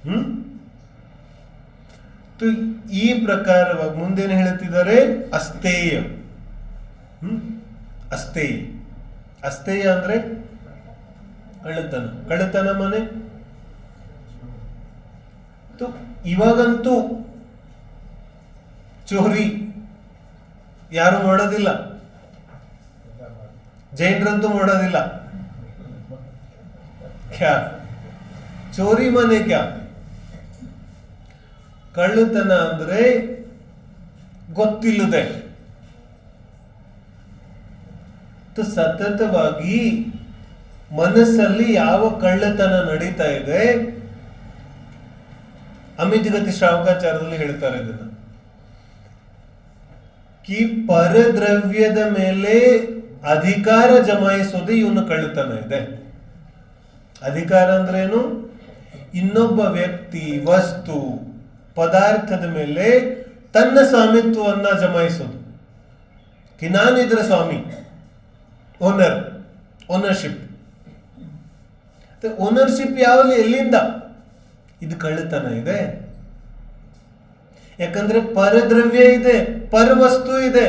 ಹ್ಮ್ ಈ ಪ್ರಕಾರವಾಗಿ ಮುಂದೇನು ಹೇಳ್ತಿದ್ದಾರೆ? ಅಸ್ತೇಯ. ಅಸ್ತೇಯ. ಅಸ್ತೇಯ ಅಂದ್ರೆ ಕಳ್ಳತನ. ಕಳ್ಳತನ ಮನೆ ಇವಾಗಂತೂ ಚೋರಿ ಯಾರು ಮಾಡೋದಿಲ್ಲ, ಜೈನರಂತೂ ಮಾಡೋದಿಲ್ಲ. ಕ್ಯಾ ಚೋರಿ ಮನೆ ಕ್ಯಾ? ಕಳ್ಳತನ ಅಂದ್ರೆ ಗೊತ್ತಿಲ್ಲದೆ ಸತತವಾಗಿ ಮನಸ್ಸಲ್ಲಿ ಯಾವ ಕಳ್ಳತನ ನಡೀತಾ ಇದೆ, ಅಮಿತಗತಿ ಶ್ರಾವಕಾಚಾರದಲ್ಲಿ ಹೇಳ್ತಾರೆ ಇದನ್ನ, ಕಿ ಪರದ್ರವ್ಯದ ಮೇಲೆ ಅಧಿಕಾರ ಜಮಾಯಿಸೋದು ಇವನು ಕಳ್ಳತನ ಇದೆ. ಅಧಿಕಾರ ಅಂದ್ರೇನು? ಇನ್ನೊಬ್ಬ ವ್ಯಕ್ತಿ, ವಸ್ತು, ಪದಾರ್ಥದ ಮೇಲೆ ತನ್ನ ಸ್ವಾಮಿತ್ವವನ್ನ ಜಮಾಯಿಸೋದು. ನಾನಿದ್ರ ಸ್ವಾಮಿ, ಓನರ್ಶಿಪ್. ಓನರ್ಶಿಪ್ ಯಾವಲ್ಲಿ, ಎಲ್ಲಿಂದ? ಇದು ಕಳ್ಳತನ ಇದೆ. ಯಾಕಂದ್ರೆ ಪರದ್ರವ್ಯ ಇದೆ, ಪರವಸ್ತು ಇದೆ,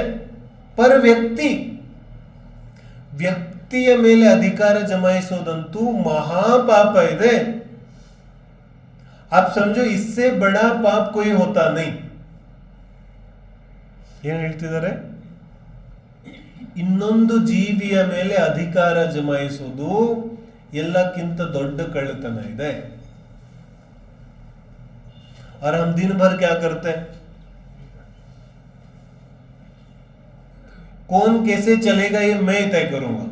ಪರ ವ್ಯಕ್ತಿಯ ಮೇಲೆ ಅಧಿಕಾರ ಜಮಾಯಿಸೋದಂತೂ ಮಹಾಪಾಪ ಇದೆ. आप समझो इससे बड़ा पाप कोई होता नहीं. ಏನ್ ಹೇಳ್ತಿದ್ದಾರೆ? ಇನ್ನೊಂದು ಜೀವಿಯ ಮೇಲೆ ಅಧಿಕಾರ ಜಮಾಯಿಸುವುದು ಎಲ್ಲಕ್ಕಿಂತ ದೊಡ್ಡ ಕಳ್ಳತನ ಇದೆ. और हम दिन भर क्या करते हैं? कौन कैसे चलेगा ये मैं तय करूंगा.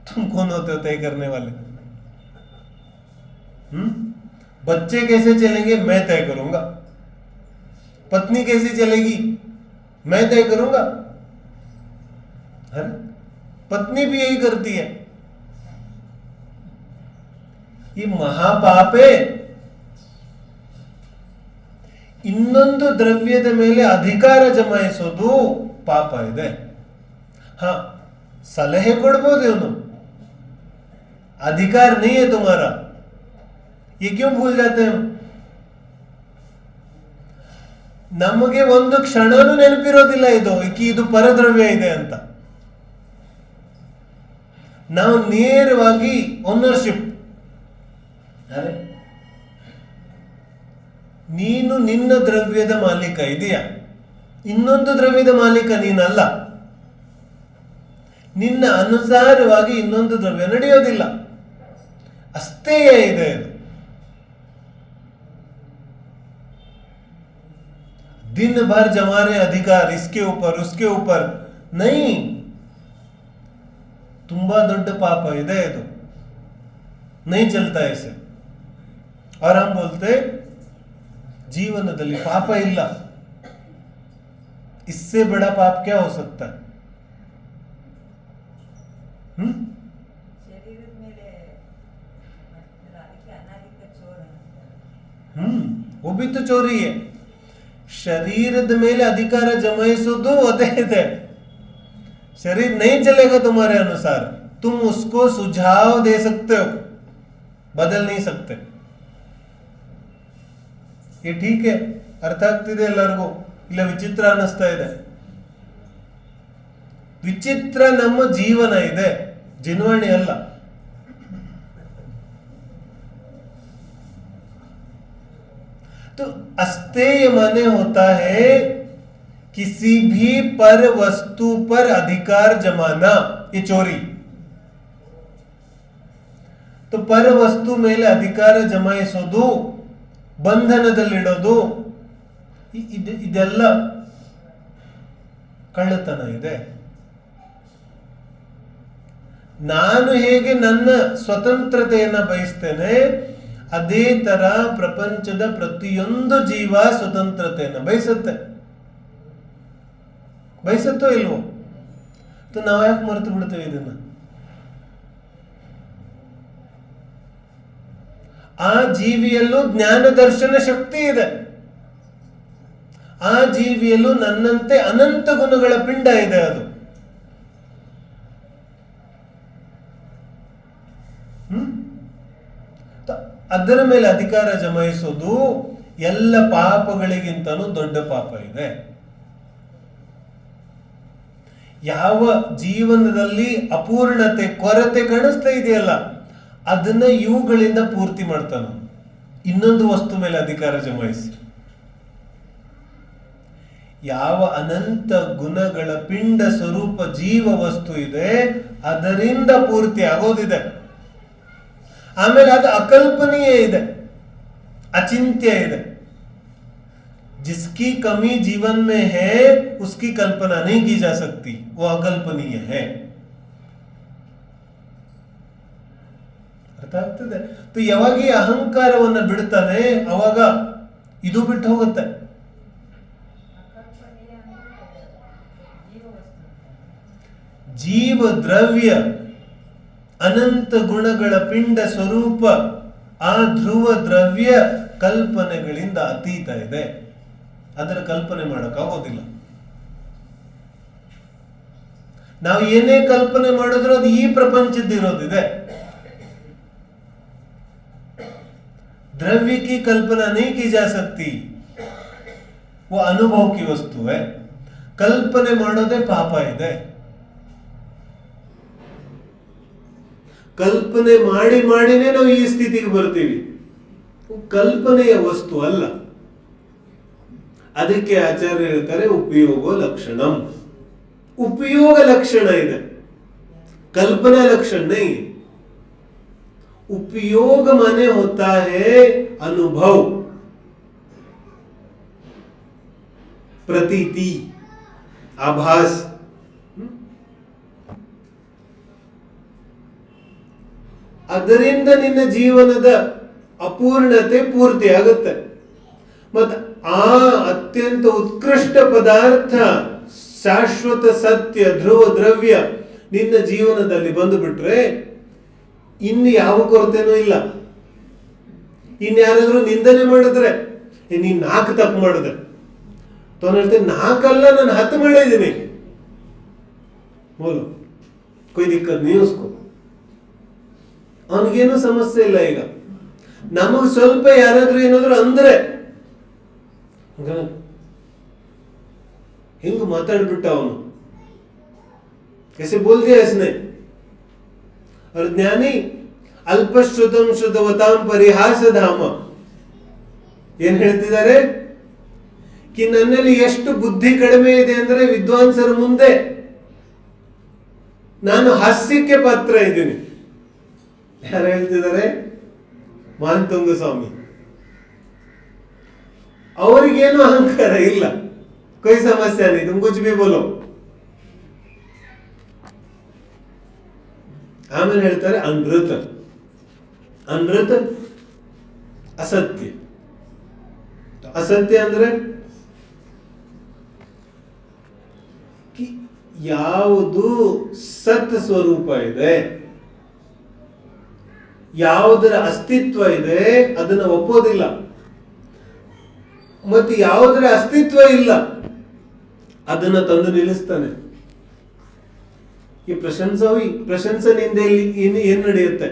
तुम कौन होते हो तय करने वाले? बच्चे कैसे चलेंगे मैं तय करूंगा. पत्नी कैसे चलेगी मैं तय करूंगा. अरे पत्नी भी यही करती है. ये महापाप है. ಇನ್ನೊಂದು ದ್ರವ್ಯದ ಮೇಲೆ ಅಧಿಕಾರ ಜಮಾಯಿಸೋದು ಪಾಪ ಇದೆ. हाँ ಸಲಹೆ ಕೊಡ್ಬೋದು ಇವನು, अधिकार नहीं है तुम्हारा. ये क्यों भूल जाते हैं? ನಮಗೆ ಒಂದು ಕ್ಷಣನೂ ನೆನಪಿರೋದಿಲ್ಲ ಇದು ಪರದ್ರವ್ಯ ಇದೆ ಅಂತ. ನಾವು ನೇರವಾಗಿ ಓನರ್ಶಿಪ್. ಅರೆ ನೀನು ನಿನ್ನ ದ್ರವ್ಯದ ಮಾಲೀಕ ಇದೆಯಾ? ಇನ್ನೊಂದು ದ್ರವ್ಯದ ಮಾಲೀಕ ನೀನಲ್ಲ. ನಿನ್ನ ಅನುಸಾರವಾಗಿ ಇನ್ನೊಂದು ದ್ರವ್ಯ ನಡೆಯೋದಿಲ್ಲ. ಅಸ್ತೇಯ ಇದೆ ಇದು. दिन भर जमा रहे अधिकार इसके ऊपर उसके ऊपर नहीं. ತುಂಬಾ ದೊಡ್ಡ ಪಾಪ ಇದೆ ಇದು. नहीं चलता ऐसे. और हम बोलते ಜೀವನದಲ್ಲಿ ಪಾಪ ಇಲ್ಲ. इससे बड़ा पाप क्या हो सकता है? वो भी तो चोरी है. ಶರೀರದ ಮೇಲೆ ಅಧಿಕಾರ ಜಮಾಯಿಸೋದು ಅದೇ ಇದೆ. शरीर नहीं चलेगा तुम्हारे अनुसार. तुम उसको सुझाव दे सकते हो, बदल नहीं सकते. ये ठीक है, ಅರ್ಥ ಆಗ್ತಿದೆ ಎಲ್ಲರಿಗೂ? ಇಲ್ಲ ವಿಚಿತ್ರ ಅನ್ನಿಸ್ತಾ ಇದೆ? ವಿಚಿತ್ರ ನಮ್ಮ ಜೀವನ ಇದೆ, ಜಿನ್ವಾಣಿ ಅಲ್ಲ. तो अस्तेय माने होता है किसी भी पर वस्तु पर अधिकार जमाना. ये चोरी. तो पर ವಸ್ತು ಮೇಲೆ ಅಧಿಕಾರ ಜಮಾಯಿಸೋದು, ಬಂಧನದಲ್ಲಿಡೋದು, ಇದೆಲ್ಲ ಕಳ್ಳತನ ಇದೆ. ನಾನು ಹೇಗೆ ನನ್ನ ಸ್ವತಂತ್ರತೆಯನ್ನ ಬಯಸ್ತೇನೆ, ಅದೇ ತರ ಪ್ರಪಂಚದ ಪ್ರತಿಯೊಂದು ಜೀವ ಸ್ವತಂತ್ರತೆಯನ್ನು ಬಯಸುತ್ತೋ ಇಲ್ವೋ? ನಾವು ಯಾಕೆ ಮರೆತು ಬಿಡ್ತೇವೆ ಇದನ್ನ? ಆ ಜೀವಿಯಲ್ಲೂ ಜ್ಞಾನ ದರ್ಶನ ಶಕ್ತಿ ಇದೆ. ಆ ಜೀವಿಯಲ್ಲೂ ನನ್ನಂತೆ ಅನಂತ ಗುಣಗಳ ಪಿಂಡ ಇದೆ. ಅದು ಅದರ ಮೇಲೆ ಅಧಿಕಾರ ಜಮಾಯಿಸೋದು ಎಲ್ಲ ಪಾಪಗಳಿಗಿಂತಲೂ ದೊಡ್ಡ ಪಾಪ ಇದೆ. ಯಾವ ಜೀವನದಲ್ಲಿ ಅಪೂರ್ಣತೆ, ಕೊರತೆ ಕಾಣಿಸ್ತಾ ಇದೆಯಲ್ಲ, ಅದನ್ನ ಇವುಗಳಿಂದ ಪೂರ್ತಿ ಮಾಡ್ತಾನ. ಇನ್ನೊಂದು ವಸ್ತು ಮೇಲೆ ಅಧಿಕಾರ ಜಮಾಯಿಸಿ. ಯಾವ ಅನಂತ ಗುಣಗಳ ಪಿಂಡ ಸ್ವರೂಪ ಜೀವ ವಸ್ತು ಇದೆ, ಅದರಿಂದ ಪೂರ್ತಿ ಆಗೋದಿದೆ. ಆಮೇಲೆ ಅದು ಅಕಲ್ಪನೀಯ ಇದೆ, ಅಚಿಂತ್ಯ ಇದೆ. जिसकी कमी जीवन में है उसकी कल्पना नहीं की जा सकती, वो अकल्पनीय है. ಅರ್ಥ ಆಗ್ತದೆ? ಯಾವಾಗ ಈ ಅಹಂಕಾರವನ್ನ ಬಿಡ್ತಾನೆ ಅವಾಗ ಇದು ಬಿಟ್ಟು ಹೋಗುತ್ತೆ. ಜೀವ ದ್ರವ್ಯ ಅನಂತ ಗುಣಗಳ ಪಿಂಡ ಸ್ವರೂಪ ಆ ಧ್ರುವ ದ್ರವ್ಯ ಕಲ್ಪನೆಗಳಿಂದ ಅತೀತ ಇದೆ. ಅದರ ಕಲ್ಪನೆ ಮಾಡೋಕ್ಕಾಗೋದಿಲ್ಲ. ನಾವು ಏನೇ ಕಲ್ಪನೆ ಮಾಡಿದ್ರು ಅದು ಈ ಪ್ರಪಂಚದ್ದಿರೋದಿದೆ. द्रव्य की कल्पना नहीं की जा सकती, वो अनुभव की वस्तु है. ಕಲ್ಪನೆ ಮಾಡೋದೇ ಪಾಪ ಇದೆ. ಕಲ್ಪನೆ ಮಾಡಿ ಮಾಡಿನೇ ನಾವು ಈ ಸ್ಥಿತಿಗೆ ಬರ್ತೀವಿ. ಕಲ್ಪನೆಯ ವಸ್ತು ಅಲ್ಲ. ಅದಕ್ಕೆ ಆಚಾರ್ಯ ಹೇಳ್ತಾರೆ ಉಪಯೋಗ ಲಕ್ಷಣಂ. ಉಪಯೋಗ ಲಕ್ಷಣ ಇದೆ, कल्पना लक्षण नहीं है. उपयोग माने होता है अनुभव, प्रतीति, आभास. ಅದರಿಂದ ನಿನ್ನ ಜೀವನದ ಅಪೂರ್ಣತೆ ಪೂರ್ತಿ ಆಗುತ್ತೆ. ಮತ್ತು ಆ ಅತ್ಯಂತ ಉತ್ಕೃಷ್ಟ ಪದಾರ್ಥ ಶಾಶ್ವತ ಸತ್ಯ ಧ್ರುವ ದ್ರವ್ಯ ನಿನ್ನ ಜೀವನದಲ್ಲಿ ಬಂದು ಬಿಟ್ರೆ ಇನ್ನು ಯಾವ ಕೊರತೆನೂ ಇಲ್ಲ. ಇನ್ಯಾರಾದ್ರೂ ನಿಂದನೆ ಮಾಡಿದ್ರೆ ನೀನ್ 4 ತಪ್ಪು ಮಾಡಿದೆ ತೋನ್ ಹೇಳ್ತೇನೆ, 4 ಅಲ್ಲ ನಾನು 10 ಮಾಡಿದ್ದೀನಿ, ಬೋಲು ಕೊಯ್ ದಿಕ್ಕತ್ ನೀ ಉಸ್ಕೋ. ಅವನಿಗೇನು ಸಮಸ್ಯೆ ಇಲ್ಲ. ಈಗ ನಮಗ್ ಸ್ವಲ್ಪ ಯಾರಾದ್ರೂ ಏನಾದ್ರು ಅಂದ್ರೆ ಹಿಂಗ ಮಾತಾಡ್ಬಿಟ್ಟ ಅವನು, कैसे बोल दिया इसने. और ज्ञानी ಅಲ್ಪಶ್ರುತಂ ಶುದ್ಧವತಾಂ ಪರಿಹಾಸ ಧಾಮ ಏನ್ ಹೇಳ್ತಿದ್ದಾರೆ ಕಿ ನನ್ನಲ್ಲಿ ಎಷ್ಟು ಬುದ್ಧಿ ಕಡಿಮೆ ಇದೆ ಅಂದ್ರೆ ವಿದ್ವಾಂಸರ ಮುಂದೆ ನಾನು ಹಾಸ್ಯಕ್ಕೆ ಪಾತ್ರ ಇದ್ದೀನಿ. ಯಾರು ಹೇಳ್ತಿದ್ದಾರೆ? ಮಾನ್ತುಂಗ ಸ್ವಾಮಿ. ಅವರಿಗೇನು ಅಹಂಕಾರ ಇಲ್ಲ, कोई समस्या नहीं, तुम कुछ भी बोलो. ಆಮೇಲೆ ಹೇಳ್ತಾರೆ ಅನೃತ. ಅನೃತ ಅಸತ್ಯ. ಅಸತ್ಯ ಅಂದ್ರೆ ಯಾವುದು ಸತ್ ಸ್ವರೂಪ ಇದೆ, ಯಾವುದರ ಅಸ್ತಿತ್ವ ಇದೆ ಅದನ್ನ ಒಪ್ಪೋದಿಲ್ಲ. ಮತ್ತು ಯಾವುದರ ಅಸ್ತಿತ್ವ ಇಲ್ಲ ಅದನ್ನ ತಂದು ನಿಲ್ಲಿಸ್ತಾನೆ. ಈ ಪ್ರಶಂಸನಿಂದ ಏನ್ ನಡೆಯುತ್ತೆ?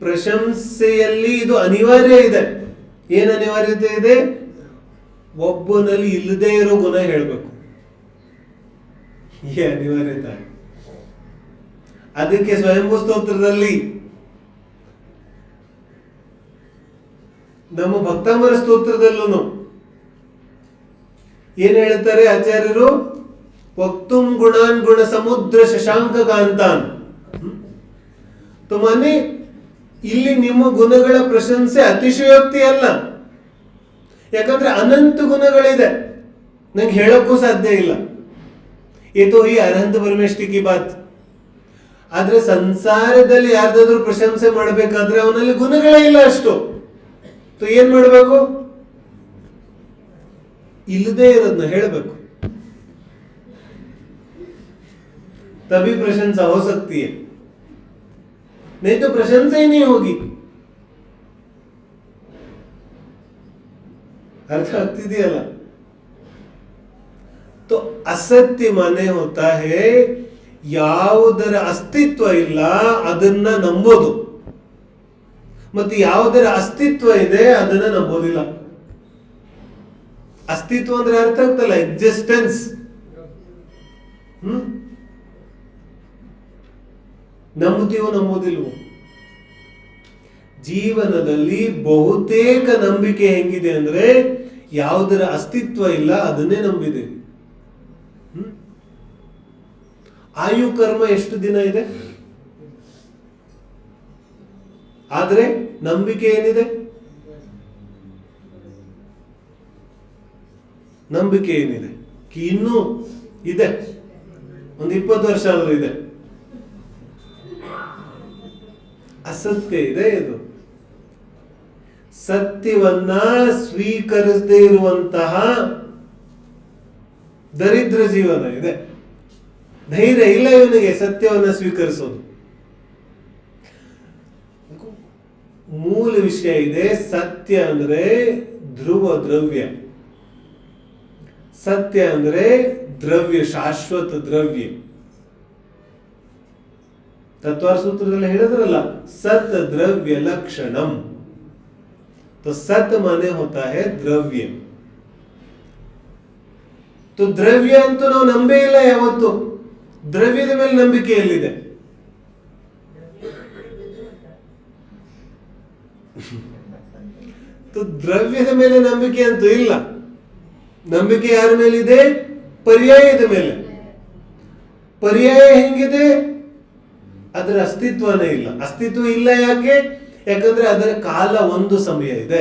ಪ್ರಶಂಸೆಯಲ್ಲಿ ಇದು ಅನಿವಾರ್ಯ ಇದೆ. ಏನ್ ಅನಿವಾರ್ಯತೆ ಇದೆ? ಒಬ್ಬನಲ್ಲಿ ಇಲ್ಲದೆ ಇರೋ ಗುಣ ಹೇಳ್ಬೇಕು. ಈ ಅನಿವಾರ್ಯತೆ. ಅದಕ್ಕೆ ಸ್ವಯಂಭೂ ಸ್ತೋತ್ರದಲ್ಲಿ ನಮ್ಮ ಭಕ್ತಾಮರ ಸ್ತೋತ್ರದಲ್ಲೂ ಏನ್ ಹೇಳ್ತಾರೆ ಆಚಾರ್ಯರು? ವಕ್ತುಂ ಗುಣಾನ್ ಗುಣ ಸಮುದ್ರ ಶಶಾಂಕ ಕಾಂತಾನ್. ತುಮನೆ ಇಲ್ಲಿ ನಿಮ್ಮ ಗುಣಗಳ ಪ್ರಶಂಸೆ ಅತಿಶಯೋಕ್ತಿ ಅಲ್ಲ, ಯಾಕಂದ್ರೆ ಅನಂತ ಗುಣಗಳಿದೆ, ನಂಗೆ ಹೇಳಕ್ಕೂ ಸಾಧ್ಯ ಇಲ್ಲ. ಇದು ಈ ಅನಂತ ಪರಮೇಶ್ವರಿ ಕಿ ಬಾತ್. ಆದ್ರೆ ಸಂಸಾರದಲ್ಲಿ ಯಾರ್ದಾದ್ರೂ ಪ್ರಶಂಸೆ ಮಾಡಬೇಕಾದ್ರೆ ಅವನಲ್ಲಿ ಗುಣಗಳೇ ಇಲ್ಲ ಅಷ್ಟು. ಏನ್ ಮಾಡಬೇಕು? ಇಲ್ಲದೆ ಇರೋದನ್ನ ಹೇಳಬೇಕು. तभी प्रशंसा हो सकती है, नहीं तो प्रशंसा ही नहीं होगी. अर्थ ಆಗ್ತಿದೆಯಲ್ಲ? तो असत्य माने होता है ಯಾವುದರ ಅಸ್ತಿತ್ವ ಇಲ್ಲ ಅದನ್ನ ನಂಬೋದು. ಮತ್ತು ಯಾವುದರ ಅಸ್ತಿತ್ವ ಇದೆ ಅದನ್ನ ನಂಬೋದಿಲ್ಲ. ಅಸ್ತಿತ್ವ ಅಂದ್ರೆ ಅರ್ಥ ಆಗ್ತಲ್ಲ, ಎಕ್ಸಿಸ್ಟೆನ್ಸ್. ನಂಬುತ್ತೀವೋ ನಂಬೋದಿಲ್ವೋ? ಜೀವನದಲ್ಲಿ ಬಹುತೇಕ ನಂಬಿಕೆ ಹೆಂಗಿದೆ ಅಂದ್ರೆ ಯಾವುದರ ಅಸ್ತಿತ್ವ ಇಲ್ಲ ಅದನ್ನೇ ನಂಬಿದೆ. ಆಯು ಕರ್ಮ ಎಷ್ಟು ದಿನ ಇದೆ, ಆದ್ರೆ ನಂಬಿಕೆ ಏನಿದೆ? ನಂಬಿಕೆ ಏನಿದೆ? ಇನ್ನೂ ಇದೆ, ಒಂದು 20 ವರ್ಷ ಆದ್ರೂ ಇದೆ. ಅಸತ್ಯ ಇದೆ. ಇದು ಸತ್ಯವನ್ನ ಸ್ವೀಕರಿಸದೇ ಇರುವಂತಹ ದರಿದ್ರ ಜೀವನ ಇದೆ. ಧೈರ್ಯ ಇಲ್ಲ ಇವನಿಗೆ ಸತ್ಯವನ್ನ ಸ್ವೀಕರಿಸೋದು. ಮೂಲ ವಿಷಯ ಇದೆ, ಸತ್ಯ ಅಂದ್ರೆ ಧ್ರುವ ದ್ರವ್ಯ. ಸತ್ಯ ಅಂದ್ರೆ ದ್ರವ್ಯ, ಶಾಶ್ವತ ದ್ರವ್ಯ. तत्वार सूत्रದಲ್ಲಿ ಹೇಳಿದ್ರಲ್ಲ, सत द्रव्य लक्षणम. तो सत माने होता है द्रव्य. तो द्रव्य ಅಂತೂ ನಾವು ನಂಬೇ ಇಲ್ಲ ಯಾವತ್ತು. ದ್ರವ್ಯದ ಮೇಲೆ ನಂಬಿಕೆ ಎಲ್ಲಿದೆ? तो ದ್ರವ್ಯದ ಮೇಲೆ ನಂಬಿಕೆ ಅಂತೂ ಇಲ್ಲ. ನಂಬಿಕೆ ಯಾರ ಮೇಲಿದೆ? ಪರ್ಯಾಯದ ಮೇಲೆ. ಪರ್ಯಾಯ ಹೆಂಗಿದೆ? ಅದರ ಅಸ್ತಿತ್ವನೇ ಇಲ್ಲ. ಅಸ್ತಿತ್ವ ಇಲ್ಲ ಯಾಕೆ? ಯಾಕಂದ್ರೆ ಅದರ ಕಾಲ ಒಂದು ಸಮಯ ಇದೆ.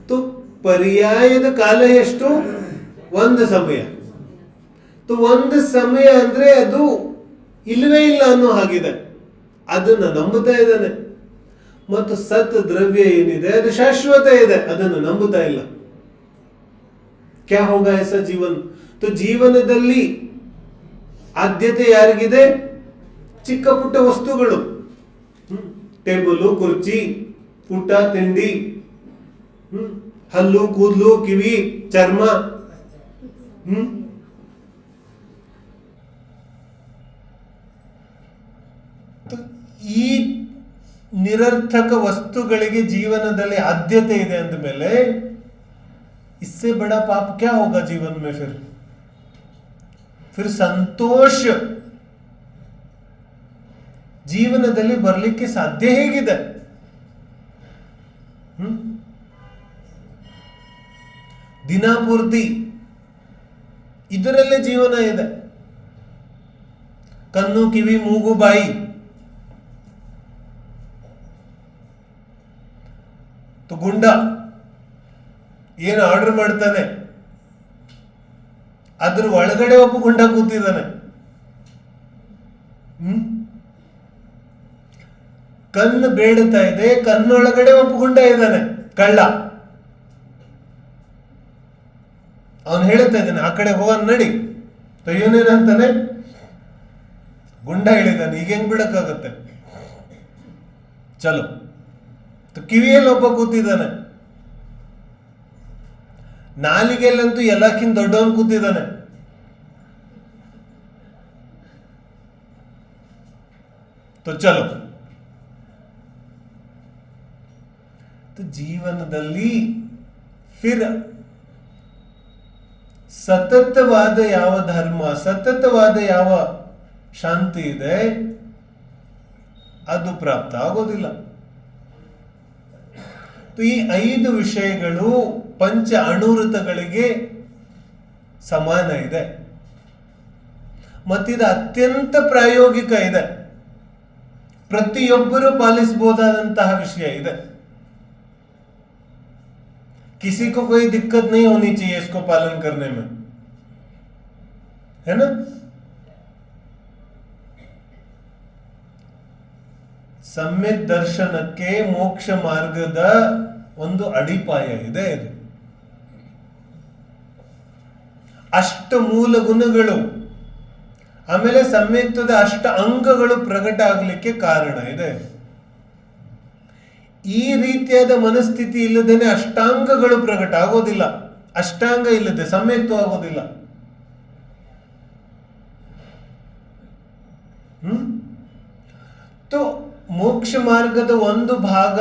तो ಪರ್ಯಾಯದ ಕಾಲ ಎಷ್ಟು? ಒಂದು ಸಮಯ. तो ಒಂದು ಸಮಯ ಅಂದ್ರೆ ಅದು ಇಲ್ಲವೇ ಇಲ್ಲ ಅನ್ನೋ ಹಾಗಿದೆ. ಅದನ್ನ ನಂಬುತ್ತಾ ಇದ್ದಾನೆ. ಮತ್ತು ಸತ್ ದ್ರವ್ಯ ಏನಿದೆ ಅದು ಶಾಶ್ವತ ಇದೆ, ಅದನ್ನು ನಂಬುತ್ತಾ ಇಲ್ಲ. ಕ್ಯಾ ಹೋಗಾ ऐसा जीवन? तो ಜೀವನದಲ್ಲಿ ಆದ್ಯತೆ ಯಾರಿಗಿದೆ? ಚಿಕ್ಕ ಪುಟ್ಟ ವಸ್ತುಗಳು, ಟೇಬಲು, ಕುರ್ಚಿ, ಊಟ, ತಿಂಡಿ, ಹಲ್ಲು, ಕೂದಲು, ಕಿವಿ, ಚರ್ಮ. ಈ ನಿರರ್ಥಕ ವಸ್ತುಗಳಿಗೆ ಜೀವನದಲ್ಲಿ ಆದ್ಯತೆ ಇದೆ ಅಂದ ಮೇಲೆ इससे बड़ा पाप क्या होगा जीवन में? फिर ಸಂತೋಷ ಜೀವನದಲ್ಲಿ ಬರಲಿಕ್ಕೆ ಸಾಧ್ಯ ಹೇಗಿದೆ? ದಿನಪೂರ್ತಿ ಇದರಲ್ಲೇ ಜೀವನ ಇದೆ. ಕಣ್ಣು, ಕಿವಿ, ಮೂಗು, ಬಾಯಿ. ಗುಂಡ ಏನು ಆರ್ಡರ್ ಮಾಡ್ತಾನೆ, ಅದ್ರ ಒಳಗಡೆ ಒಬ್ಬ ಗುಂಡ ಕೂತಿದ್ದಾನೆ. ಕಣ್ಣು ಬೇಡುತ್ತಾ ಇದೆ, ಕಣ್ಣೊಳಗಡೆ ಒಬ್ಬ ಗುಂಡ ಇದ್ದಾನೆ, ಕಳ್ಳ. ಅವನು ಹೇಳ್ತಾ ಇದ್ದಾನೆ ಆ ಕಡೆ ಹೋಗೋನ್ ನಡಿ. ಇವನೇನಂತಾನೆ? ಗುಂಡ ಹೇಳಿದ್ದಾನೆ, ಈಗ ಹೆಂಗ್ ಬಿಡಕ್ಕಾಗತ್ತೆ? ಚಲೋ. ಕಿವಿಯಲ್ಲಿ ಒಬ್ಬ ಕೂತಿದ್ದಾನೆ, ನಾಲಿಗೆಲ್ಲಂತೂ ಎಲ್ಲಕ್ಕಿಂತ ದೊಡ್ಡವನ್ ಕೂತಿದ್ದಾನೆ. तो चलो. तो ಜೀವನದಲ್ಲಿ ಫಿರ್ ಸತತವಾದ ಯಾವ ಧರ್ಮ, ಸತತವಾದ ಯಾವ ಶಾಂತಿ ಇದೆ ಅದು ಪ್ರಾಪ್ತ ಆಗೋದಿಲ್ಲ. ಈ 5 ವಿಷಯಗಳು ಪಂಚ ಅಣುವೃತಗಳಿಗೆ ಸಮಾನ ಇದೆ. ಮತ್ತಿದು ಅತ್ಯಂತ ಪ್ರಾಯೋಗಿಕ ಇದೆ, ಪ್ರತಿಯೊಬ್ಬರು ಪಾಲಿಸಬಹುದಾದಂತಹ ವಿಷಯ ಇದೆ. किसी को कोई दिक्कत नहीं होनी चाहिए इसको पालन करने में, है ना? ಸಮ್ಯಕ್ ದರ್ಶನಕ್ಕೆ ಮೋಕ್ಷ ಮಾರ್ಗದ ಒಂದು ಅಡಿಪಾಯ ಇದೆ. ಇದು ಅಷ್ಟ ಮೂಲ ಗುಣಗಳು, ಆಮೇಲೆ ಸಮ್ಯಕ್ತದ ಅಷ್ಟ ಅಂಗಗಳು ಪ್ರಕಟ ಆಗಲಿಕ್ಕೆ ಕಾರಣ ಇದೆ. ಈ ರೀತಿಯಾದ ಮನಸ್ಥಿತಿ ಇಲ್ಲದೇನೆ ಅಷ್ಟಾಂಗಗಳು ಪ್ರಕಟ ಆಗೋದಿಲ್ಲ. ಅಷ್ಟಾಂಗ ಇಲ್ಲದೆ ಸಮ್ಯಕ್ತ ಆಗೋದಿಲ್ಲ. ತು ಮೋಕ್ಷ ಮಾರ್ಗದ ಒಂದು ಭಾಗ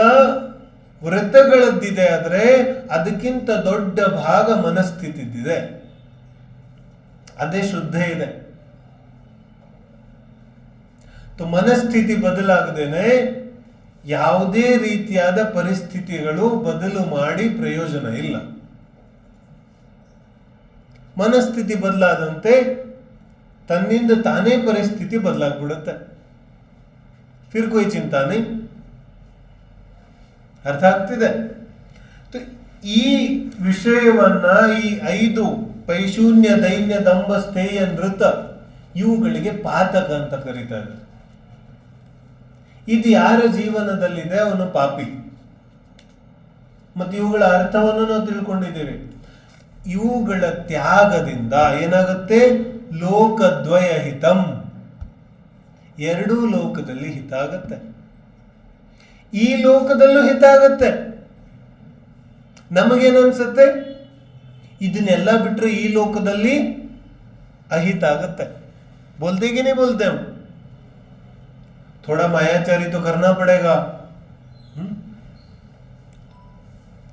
ವ್ರತಗಳದ್ದಿದೆ, ಆದರೆ ಅದಕ್ಕಿಂತ ದೊಡ್ಡ ಭಾಗ ಮನಸ್ಥಿತಿದ್ದಿದೆ. ಅದೇ ಶುದ್ಧ ಇದೆ. ಮನಸ್ಥಿತಿ ಬದಲಾಗದೇನೆ ಯಾವುದೇ ರೀತಿಯಾದ ಪರಿಸ್ಥಿತಿಗಳು ಬದಲು ಮಾಡಿ ಪ್ರಯೋಜನ ಇಲ್ಲ. ಮನಸ್ಥಿತಿ ಬದಲಾದಂತೆ ತನ್ನಿಂದ ತಾನೇ ಪರಿಸ್ಥಿತಿ ಬದಲಾಗ್ಬಿಡುತ್ತೆ. ಫಿರ್ ಕೋಯಿ ಚಿಂತಾ ನೈ. ಅರ್ಥ ಆಗ್ತಿದೆ? ಈ ವಿಷಯವನ್ನ ಈ 5 ಪೈಶೂನ್ಯ, ದೈನ್ಯ, ದಂಭ, ಸ್ಥೇಯ, ನೃತ ಇವುಗಳಿಗೆ ಪಾತಕ ಅಂತ ಕರೀತಾರೆ. ಇದು ಯಾರ ಜೀವನದಲ್ಲಿದೆ ಅವನು ಪಾಪಿ. ಮತ್ತೆ ಇವುಗಳ ಅರ್ಥವನ್ನು ನಾವು ತಿಳ್ಕೊಂಡಿದ್ದೇವೆ. ಇವುಗಳ ತ್ಯಾಗದಿಂದ ಏನಾಗುತ್ತೆ? ಲೋಕದ್ವಯ ಹಿತಂ, ಎರಡೂ ಲೋಕದಲ್ಲಿ ಹಿತ ಆಗತ್ತೆ. ಈ ಲೋಕದಲ್ಲೂ ಹಿತ ಆಗತ್ತೆ. ನಮಗೇನನ್ಸುತ್ತೆ? ಇದನ್ನೆಲ್ಲ ಬಿಟ್ರೆ ಈ ಲೋಕದಲ್ಲಿ ಅಹಿತ ಆಗತ್ತೆ. बोलते कि नहीं बोलते हम? थोड़ा मायाचारी तो करना पड़ेगा,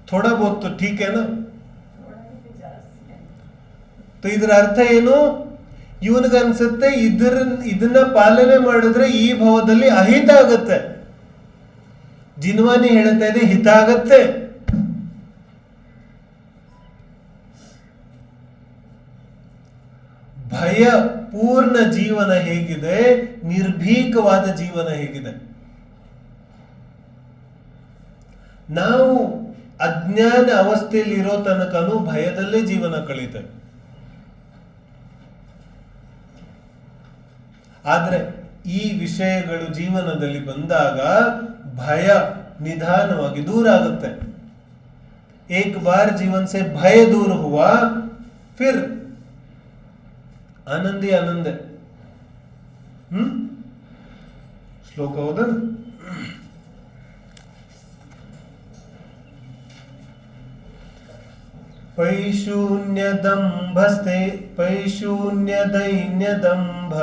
थोड़ा बहुत तो ठीक है ना. तो ಇದರ ಅರ್ಥ ಏನು? ಇವನಿಗನ್ಸುತ್ತೆ ಇದನ್ನ ಪಾಲನೆ ಮಾಡಿದ್ರೆ ಈ ಭವದಲ್ಲಿ ಅಹಿತ ಆಗತ್ತೆ. ಜಿನ್ವಾನಿ ಹೇಳ್ತಾ ಇದೆ ಹಿತ ಆಗತ್ತೆ. ಭಯ ಪೂರ್ಣ ಜೀವನ ಹೇಗಿದೆ, ನಿರ್ಭೀಕವಾದ ಜೀವನ ಹೇಗಿದೆ. ನಾವು ಅಜ್ಞಾನ ಅವಸ್ಥೆಯಲ್ಲಿ ಇರೋ ತನಕನೂ ಭಯದಲ್ಲೇ ಜೀವನ ಕಳೀತೇವೆ. ಆದ್ರೆ ಈ ವಿಷಯಗಳು ಜೀವನದಲ್ಲಿ ಬಂದಾಗ ಭಯ ನಿಧಾನವಾಗಿ ದೂರ ಆಗುತ್ತೆ. एक बार जीवन से भय दूर हुआ, फिर आनंद ही आनंद है. श्लोक होता ना, पैशून्य दंभस्ते पैशून्य दैन्य दंभ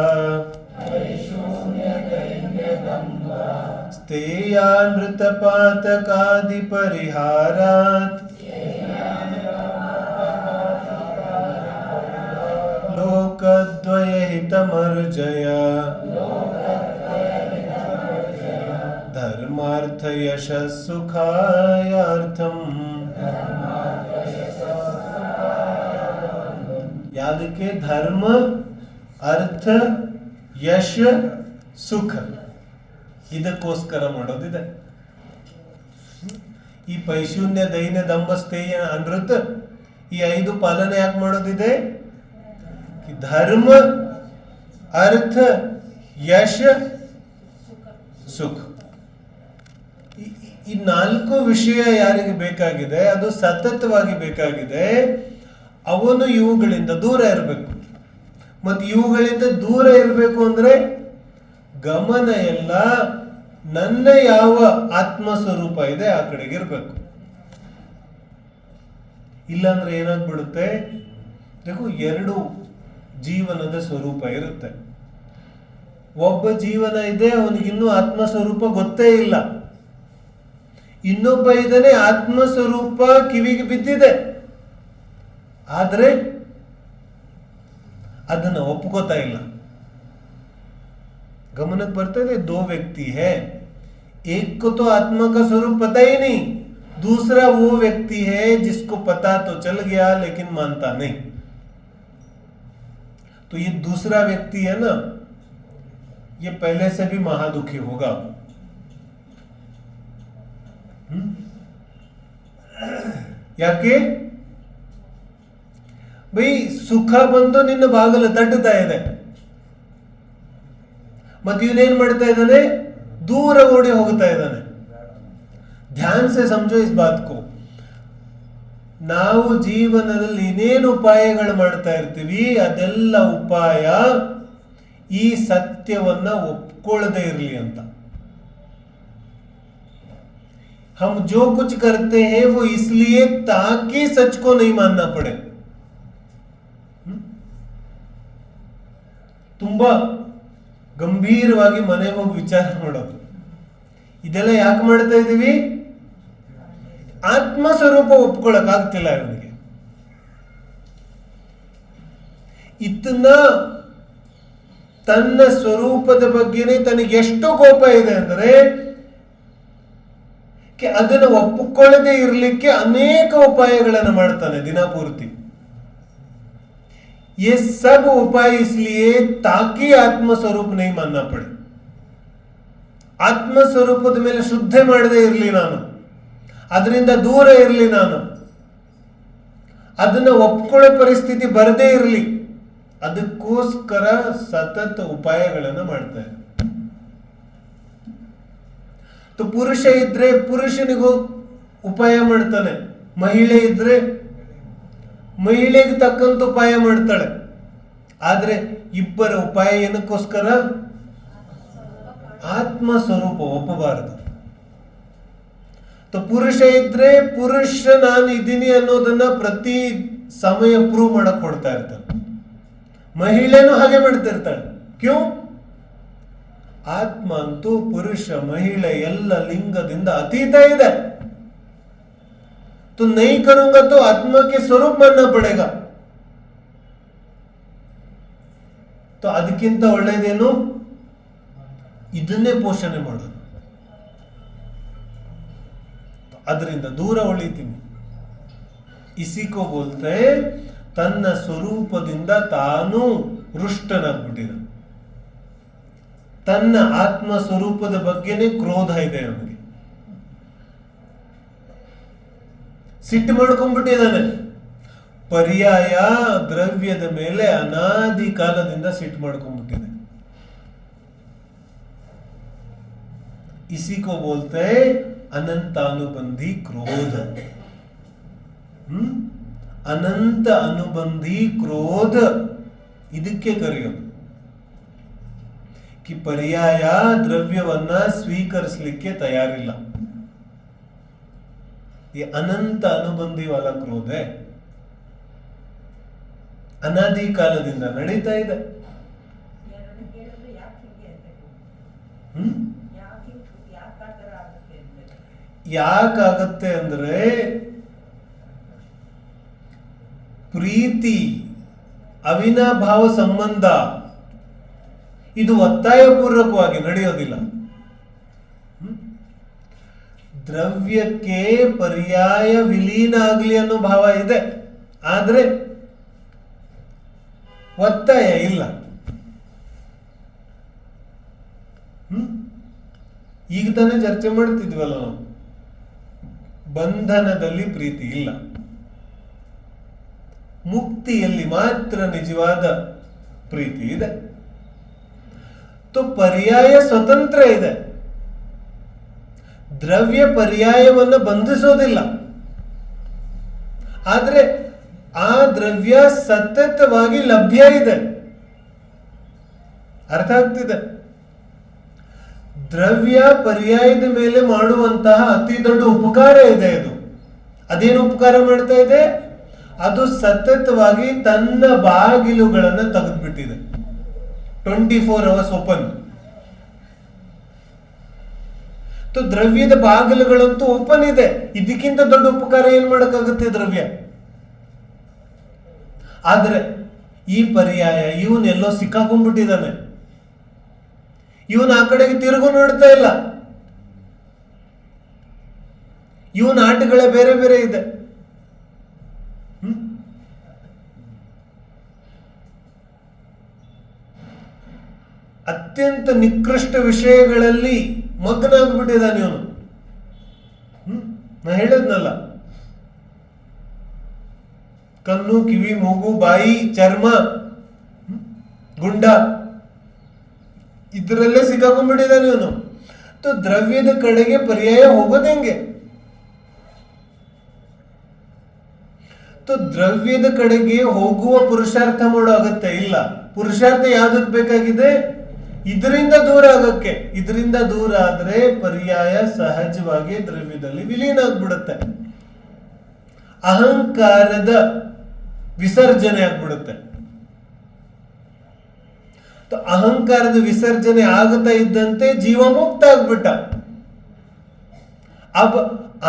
स्थेयानृतपातकादि परिहारात् लोकद्वयहितमर्जय धर्मार्थ यशः सुखायार्थम्. ಯಾದಕ್ಕೆ ಧರ್ಮ, ಅರ್ಥ, ಯಶ, ಸುಖ ಇದಕ್ಕೋಸ್ಕರ ಮಾಡೋದಿದೆ. ಈ ಪೈಶೂನ್ಯ, ದೈನ್ಯ, ದಂಭ, ಸ್ಥೇಯ, ಅನೃತ ಈ 5 ಪಾಲನೆ ಯಾಕೆ ಮಾಡೋದಿದೆ? ಧರ್ಮ, ಅರ್ಥ, ಯಶ, ಸುಖ ಈ 4 ವಿಷಯ ಯಾರಿಗೆ ಬೇಕಾಗಿದೆ, ಅದು ಸತತವಾಗಿ ಬೇಕಾಗಿದೆ. ಅವನು ಇವುಗಳಿಂದ ದೂರ ಇರಬೇಕು. ಮತ್ತು ಇವುಗಳಿಂದ ದೂರ ಇರಬೇಕು ಅಂದ್ರೆ ಗಮನ ಎಲ್ಲ ನನ್ನ ಯಾವ ಆತ್ಮ ಸ್ವರೂಪ ಇದೆ ಆ ಕಡೆಗೆ ಇರಬೇಕು. ಇಲ್ಲಾಂದ್ರೆ ಏನಾಗ್ಬಿಡುತ್ತೆ? देखो, 2 ಜೀವನದ ಸ್ವರೂಪ ಇರುತ್ತೆ. ಒಬ್ಬ ಜೀವನ ಇದೆ, ಅವನಿಗಿನ್ನೂ ಆತ್ಮ ಸ್ವರೂಪ ಗೊತ್ತೇ ಇಲ್ಲ. ಇನ್ನೊಬ್ಬ ಇದ್ದಾನೆ, ಆತ್ಮ ಸ್ವರೂಪ ಕಿವಿಗೆ ಬಿದ್ದಿದೆ, ಆದ್ರೆ ಅದನ್ನ ಒಪ್ಕೋತಾ ಇಲ್ಲ. गमनक बढ़ते थे 2 व्यक्ति है, एक को तो आत्मा का स्वरूप पता ही नहीं, दूसरा वो व्यक्ति है जिसको पता तो चल गया लेकिन मानता नहीं. तो ये दूसरा व्यक्ति है ना, ये पहले से भी महादुखी होगा. ಯಾಕೆ? ಬೈ ಸುಖ ಬಂದು ನಿನ್ನ ಬಾಗಲು ತಟ್ಟುತ್ತಾ ಇದೆ, ಮತ್ತೆ ಇವನೇನ್ ಮಾಡ್ತಾ ಇದ್ದಾನೆ? दूर ಓಡಿ ಹೋಗ್ತಾ ಇದ್ದಾನೆ. ಧ್ಯಾನ ಸೆ ಸಮझो इस बात को. ನಾವು ಜೀವನದಲ್ಲಿ ಏನೇನು ಉಪಾಯಗಳು ಮಾಡ್ತಾ ಇರ್ತೀವಿ, ಅದೆಲ್ಲ ಉಪಾಯ ಈ ಸತ್ಯವನ್ನ ಒಪ್ಕೊಳ್ಳದೆ ಇರಲಿ ಅಂತ. हम जो कुछ करते हैं वो इसलिए ताकि सच को नहीं मानना पड़े. ತುಂಬಾ ಗಂಭೀರವಾಗಿ ಮನೆಗೆ ಹೋಗಿ ವಿಚಾರ ಮಾಡೋದು. ಇದೆಲ್ಲ ಯಾಕೆ ಮಾಡ್ತಾ ಇದೀವಿ? ಆತ್ಮ ಸ್ವರೂಪ ಒಪ್ಕೊಳಕ್ ಆಗ್ತಿಲ್ಲ ಇವನಿಗೆ. ಇದನ್ನ ತನ್ನ ಸ್ವರೂಪದ ಬಗ್ಗೆನೇ ತನಗೆ ಎಷ್ಟು ಕೋಪ ಇದೆ ಅಂದ್ರೆ ಅದನ್ನು ಒಪ್ಪಿಕೊಳ್ಳದೆ ಇರಲಿಕ್ಕೆ ಅನೇಕ ಉಪಾಯಗಳನ್ನು ಮಾಡ್ತಾನೆ ದಿನಪೂರ್ತಿ. ये सब उपाय इसलिए ताकि आत्म स्वरूप नहीं मानना पड़े. ಆತ್ಮ ಸ್ವರೂಪದ ಮೇಲೆ ಶುದ್ಧೆ ಮಾಡದೇ ಇರಲಿ ನಾನು, ಅದರಿಂದ ದೂರ ಇರಲಿ ನಾನು, ಅದನ್ನ ಒಪ್ಕೊಳ್ಳೋ ಪರಿಸ್ಥಿತಿ ಬರದೇ ಇರಲಿ, ಅದಕ್ಕೋಸ್ಕರ ಸತತ ಉಪಾಯಗಳನ್ನು ಮಾಡ್ತಾರೆ. ಪುರುಷ ಇದ್ರೆ ಪುರುಷನಿಗೂ ಉಪಾಯ ಮಾಡ್ತಾನೆ, ಮಹಿಳೆ ಇದ್ರೆ ಮಹಿಳೆಗೆ ತಕ್ಕಂತ ಉಪಾಯ ಮಾಡ್ತಾಳೆ. ಆದ್ರೆ ಇಬ್ಬರ ಉಪಾಯ ಏನಕ್ಕೋಸ್ಕರ? ಆತ್ಮ ಸ್ವರೂಪ ಒಪ್ಪಬಾರದು. ಪುರುಷ ಇದ್ರೆ ಪುರುಷ ನಾನು ಇದ್ದೀನಿ ಅನ್ನೋದನ್ನ ಪ್ರತಿ ಸಮಯ ಪ್ರೂವ್ ಮಾಡಕ್ ಕೊಡ್ತಾ ಇರ್ತಾನೆ. ಮಹಿಳೆನೂ ಹಾಗೆ ಮಾಡ್ತಿರ್ತಾಳೆ. ಕ್ಯೂ? ಆತ್ಮ ಅಂತೂ ಪುರುಷ ಮಹಿಳೆ ಎಲ್ಲ ಲಿಂಗದಿಂದ ಅತೀತ ಇದೆ. तो नहीं करूंगा तो आत्मा के स्वरूप मानना पड़ेगा. तो ಅದಕ್ಕಿಂತ ಒಳ್ಳೆಯದೇನು? ಇದನ್ನೇ ಪೋಷಣೆ ಮಾಡೋದು. ಅದರಿಂದ ದೂರ ಉಳಿತೀನಿ. ಇಸಿಕೋ ಬೋಲ್ತೆ ತನ್ನ ಸ್ವರೂಪದಿಂದ ತಾನು ರುಷ್ಟನಾಗ್ಬಿಟ್ಟಿದ. ತನ್ನ ಆತ್ಮ ಸ್ವರೂಪದ ಬಗ್ಗೆನೇ ಕ್ರೋಧ ಇದೆ ಅವನಿಗೆ. ಸಿಟ್ಟು ಮಾಡ್ಕೊಂಡ್ಬಿಟ್ಟಿದ್ದಾನೆ. ಪರ್ಯಾಯ ದ್ರವ್ಯದ ಮೇಲೆ ಅನಾದಿ ಕಾಲದಿಂದ ಸಿಟ್ಟು ಮಾಡ್ಕೊಂಡ್ಬಿಟ್ಟಿದೆ. ಇಸಿಕೋ ಬೋಲ್ತೆ ಅನಂತಾನುಬಂಧಿ ಕ್ರೋಧ. ಅನಂತ ಅನುಬಂಧಿ ಕ್ರೋಧ ಇದಕ್ಕೆ ಕರೆಯೋದು. ಕಿ ಪರ್ಯಾಯ ದ್ರವ್ಯವನ್ನ ಸ್ವೀಕರಿಸಲಿಕ್ಕೆ ತಯಾರಿಲ್ಲ. ये अनंत ಅನುಬಂಧಿ ವಾಲ ಕ್ರೋಧ ಅನಾದಿ ಕಾಲದಿಂದ ನಡೀತಾ ಇದೆ. ಯಾಕಾಗತ್ತೆ ಅಂದ್ರೆ ಪ್ರೀತಿ ಅವಿನಾಭಾವ ಸಂಬಂಧ ಇದು ಒತ್ತಾಯಪೂರ್ವಕವಾಗಿ ನಡೆಯೋದಿಲ್ಲ. ದ್ರವ್ಯಕ್ಕೆ ಪರ್ಯಾಯ ವಿಲೀನ ಆಗಲಿ ಅನ್ನೋ ಭಾವ ಇದೆ, ಆದ್ರೆ ಒತ್ತಾಯ ಇಲ್ಲ. ಈಗ ತಾನೇ ಚರ್ಚೆ ಮಾಡ್ತಿದ್ವಲ್ಲ ನಾವು, ಬಂಧನದಲ್ಲಿ ಪ್ರೀತಿ ಇಲ್ಲ, ಮುಕ್ತಿಯಲ್ಲಿ ಮಾತ್ರ ನಿಜವಾದ ಪ್ರೀತಿ ಇದೆ. ಪರ್ಯಾಯ ಸ್ವತಂತ್ರ ಇದೆ. ದ್ರವ್ಯ ಪರ್ಯಾಯವನ್ನು ಬಂಧಿಸೋದಿಲ್ಲ, ಆದ್ರೆ ಆ ದ್ರವ್ಯ ಸತತವಾಗಿ ಲಭ್ಯ ಇದೆ. ಅರ್ಥ ಆಗ್ತಿದೆ? ದ್ರವ್ಯ ಪರ್ಯಾಯದ ಮೇಲೆ ಮಾಡುವಂತಹ ಅತಿ ದೊಡ್ಡ ಉಪಕಾರ ಇದೆ. ಅದು ಅದೇನು ಉಪಕಾರ ಮಾಡ್ತಾ ಇದೆ? ಅದು ಸತತವಾಗಿ ತನ್ನ ಬಾಗಿಲುಗಳನ್ನು ತೆಗೆದುಬಿಟ್ಟಿದೆ. 24 hours ಓಪನ್. ದ್ರವ್ಯದ ಬಾಗಿಲುಗಳಂತೂ ಓಪನ್ ಇದೆ. ಇದಕ್ಕಿಂತ ದೊಡ್ಡ ಉಪಕಾರ ಏನ್ ಮಾಡಕ್ಕಾಗುತ್ತೆ ದ್ರವ್ಯ? ಆದ್ರೆ ಈ ಪರ್ಯಾಯ ಇವನೆಲ್ಲೋ ಸಿಕ್ಕಾಕೊಂಡ್ಬಿಟ್ಟಿದ್ದಾನೆ. ಇವನ್ ಆ ಕಡೆಗೆ ತಿರುಗು ನೋಡ್ತಾ ಇಲ್ಲ. ಇವನ್ ಆಟಗಳೇ ಬೇರೆ ಬೇರೆ ಇದೆ. ಅತ್ಯಂತ ನಿಕೃಷ್ಟ ವಿಷಯಗಳಲ್ಲಿ ಮಗ್ನಾಗ್ಬಿಟ್ಟಿದ್ದಾನೆ ಇವನು. ನಾ ಹೇಳದ್ನಲ್ಲ, ಕಣ್ಣು, ಕಿವಿ, ಮೂಗು, ಬಾಯಿ, ಚರ್ಮ, ಗುಂಡ ಇದರಲ್ಲೇ ಸಿಕ್ಕಾಕೊಂಡ್ಬಿಟ್ಟಿದ್ದಾನೆ ಇವನು. ದ್ರವ್ಯದ ಕಡೆಗೆ ಪರ್ಯಾಯ ಹೋಗೋದೆಂಗೆ? ದ್ರವ್ಯದ ಕಡೆಗೆ ಹೋಗುವ ಪುರುಷಾರ್ಥ ಮಾಡೋ ಅಗತ್ಯ ಇಲ್ಲ. ಪುರುಷಾರ್ಥ ಯಾವ್ದಕ್ ಬೇಕಾಗಿದೆ? ಇದರಿಂದ ದೂರ ಆಗಕ್ಕೆ. ಇದರಿಂದ ದೂರ ಆದ್ರೆ ಪರ್ಯಾಯ ಸಹಜವಾಗಿ ದ್ರವ್ಯದಲ್ಲಿ ವಿಲೀನ ಆಗ್ಬಿಡುತ್ತೆ. ಅಹಂಕಾರದ ವಿಸರ್ಜನೆ ಆಗ್ಬಿಡುತ್ತೆ. ಅಹಂಕಾರದ ವಿಸರ್ಜನೆ ಆಗುತ್ತಾ ಇದ್ದಂತೆ ಜೀವ ಮುಕ್ತ ಆಗ್ಬಿಟ್ಟ. अब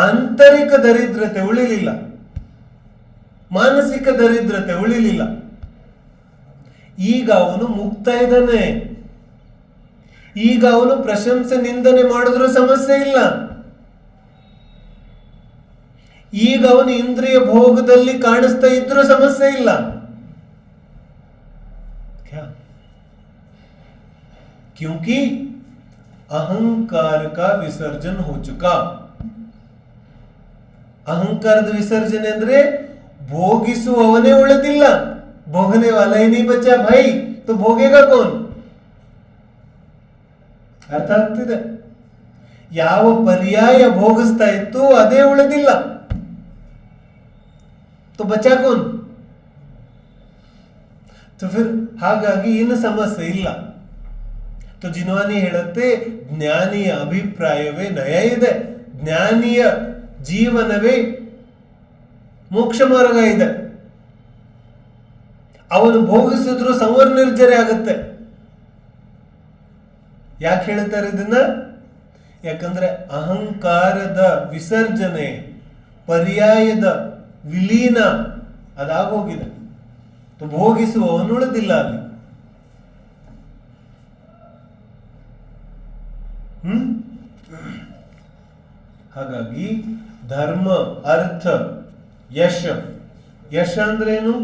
ಆಂತರಿಕ ದರಿದ್ರತೆ ಉಳಿಲಿಲ್ಲ, ಮಾನಸಿಕ ದರಿದ್ರತೆ ಉಳಿಲಿಲ್ಲ. ಈಗ ಅವನು ಮುಕ್ತ ಇದ್ದಾನೆ. ಈಗ ಅವನು ಪ್ರಶಂಸೆ ನಿಂದನೆ ಮಾಡಿದ್ರೂ ಸಮಸ್ಯೆ ಇಲ್ಲ. ಈಗ ಅವನು ಇಂದ್ರಿಯ ಭೋಗದಲ್ಲಿ ಕಾಣಿಸ್ತಾ ಇದ್ರೂ ಸಮಸ್ಯೆ ಇಲ್ಲ. क्योंकि ಅಹಂಕಾರ का विसर्जन हो चुका. ಅಹಂಕಾರದ ವಿಸರ್ಜನೆ ಅಂದ್ರೆ ಭೋಗಿಸುವವನೇ ಉಳಿದಿಲ್ಲ. ಭೋಗನೆ ವಾಲ ಹಿ नहीं बचा भाई, तो भोगेगा कौन? ಅರ್ಥ ಆಗ್ತಿದೆ? ಯಾವ ಪರ್ಯಾಯ ಭೋಗಿಸ್ತಾ ಇತ್ತು ಅದೇ ಉಳಿದಿಲ್ಲ. तो बचा कौन? तो फिर ಹಾಗಾಗಿ ಏನು ಸಮಸ್ಯೆ ಇಲ್ಲ. तो ಜಿನ್ವಾನಿ ಹೇಳುತ್ತೆ, ಜ್ಞಾನಿಯ ಅಭಿಪ್ರಾಯವೇ ನಯ ಇದೆ. ಜ್ಞಾನಿಯ ಜೀವನವೇ ಮೋಕ್ಷ ಮಾರ್ಗ ಇದೆ. ಅವನು ಭೋಗಿಸಿದ್ರು ಸಂವರ್ನಿರ್ಜರೆ ಆಗುತ್ತೆ. ಯಾಕೆ ಹೇಳ್ತಾರೆ ಇದನ್ನ? ಯಾಕಂದ್ರೆ ಅಹಂಕಾರದ ವಿಸರ್ಜನೆ, ಪರ್ಯಾಯದ ವಿಲೀನ ಅದಾಗೋಗಿದೆ. ಭೋಗಿಸುವವನು ಉಳಿದಿಲ್ಲ ಅಲ್ಲಿ. ಹಾಗಾಗಿ ಧರ್ಮ, ಅರ್ಥ, ಯಶ. ಯಶ ಅಂದ್ರೆ ಏನು?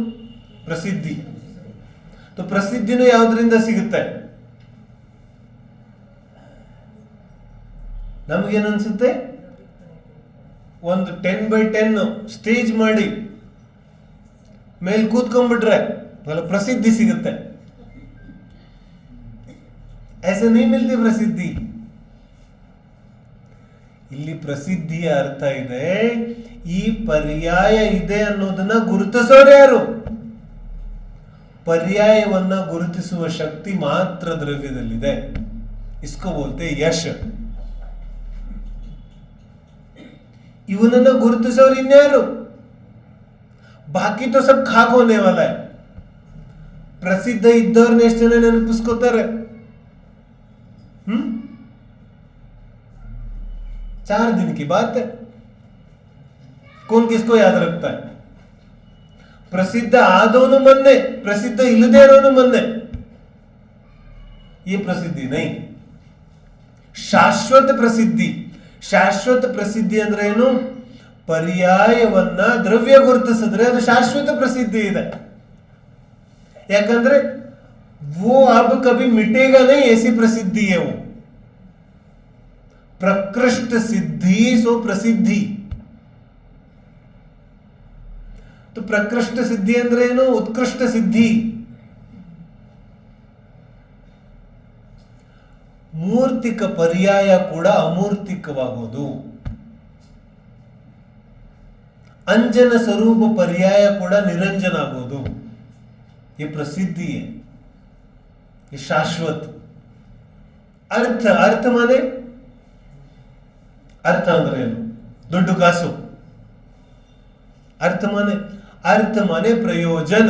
ಪ್ರಸಿದ್ಧಿ. ಪ್ರಸಿದ್ಧಿನೂ ಯಾವುದರಿಂದ ಸಿಗುತ್ತೆ? ನಮಗೇನನ್ಸುತ್ತೆ? ಒಂದು 10x10 ಸ್ಟೇಜ್ ಮಾಡಿ ಮೇಲ್ ಕೂತ್ಕೊಂಡ್ಬಿಟ್ರೆ ಅಲ್ಲ ಪ್ರಸಿದ್ಧಿ ಸಿಗುತ್ತೆ. ऐसे नहीं मिलती ಪ್ರಸಿದ್ಧಿ. ಇಲ್ಲಿ ಪ್ರಸಿದ್ಧಿಯ ಅರ್ಥ ಇದೆ, ಈ ಪರ್ಯಾಯ ಇದೆ ಅನ್ನೋದನ್ನ ಗುರುತಿಸೋರು ಯಾರು? ಪರ್ಯಾಯವನ್ನ ಗುರುತಿಸುವ ಶಕ್ತಿ ಮಾತ್ರ ದ್ರವ್ಯದಲ್ಲಿದೆ. ಇಸ್ಕೋ ಬೋಲ್ತೆ ಯಶ. ಇವನನ್ನ ಗುರುತಿಸೋರು ಇನ್ಯಾರು? ಬಾಕಿ ತೋ ಸಬ್ ಖಾಕ್ ಹೋನೆ ವಾಲ ಹೈ. ಪ್ರಸಿದ್ಧ ಇದ್ದವ್ರನ್ನ ಎಷ್ಟು ಜನ ನೆನಪಿಸ್ಕೋತಾರೆ? 4 दिन की बात है. कौन किसको याद रखता है? प्रसिद्ध आदोनु मन्ने, प्रसिद्ध इಲ್ಲದೆ ಇರೋನು ಮನ್ನೆ. ये प्रसिद्धि नहीं. ಶಾಶ್ವತ ಪ್ರಸಿದ್ಧಿ. ಶಾಶ್ವತ ಪ್ರಸಿದ್ಧಿ ಅಂದ್ರೆ ಏನು? ಪರ್ಯಾಯವನ್ನ ದ್ರವ್ಯ ಗುರುತಿಸಿದ್ರೆ ಅದು ಶಾಶ್ವತ ಪ್ರಸಿದ್ಧಿ ಇದೆ. ಯಾಕಂದ್ರೆ वो अब कभी मिटेगा नहीं, ऐसी प्रसिद्धि है वो. प्रकृष्ट सिद्धि सो प्रसिद्धि. तो प्रकृष्ट सिद्धि ಅಂದ್ರೆ ಏನು? ಉತ್ಕೃಷ್ಟ ಸಿದ್ಧಿ. ಮೂರ್ತಿಕ ಪರ್ಯಾಯ ಕೂಡ ಅಮೂರ್ತಿಕವಾಗೋದು. ಅಂಜನ ಸ್ವರೂಪ ಪರ್ಯಾಯ ಕೂಡ ನಿರಂಜನ ಆಗೋದು. ये प्रसिद्धि है, ये शाश्वत. अर्थ, अर्थ माने अर्थ ಅಂದ್ರೆ ಏನು? ದುಡ್ಡು ಕಾಸು. अर्थ माने प्रयोजन.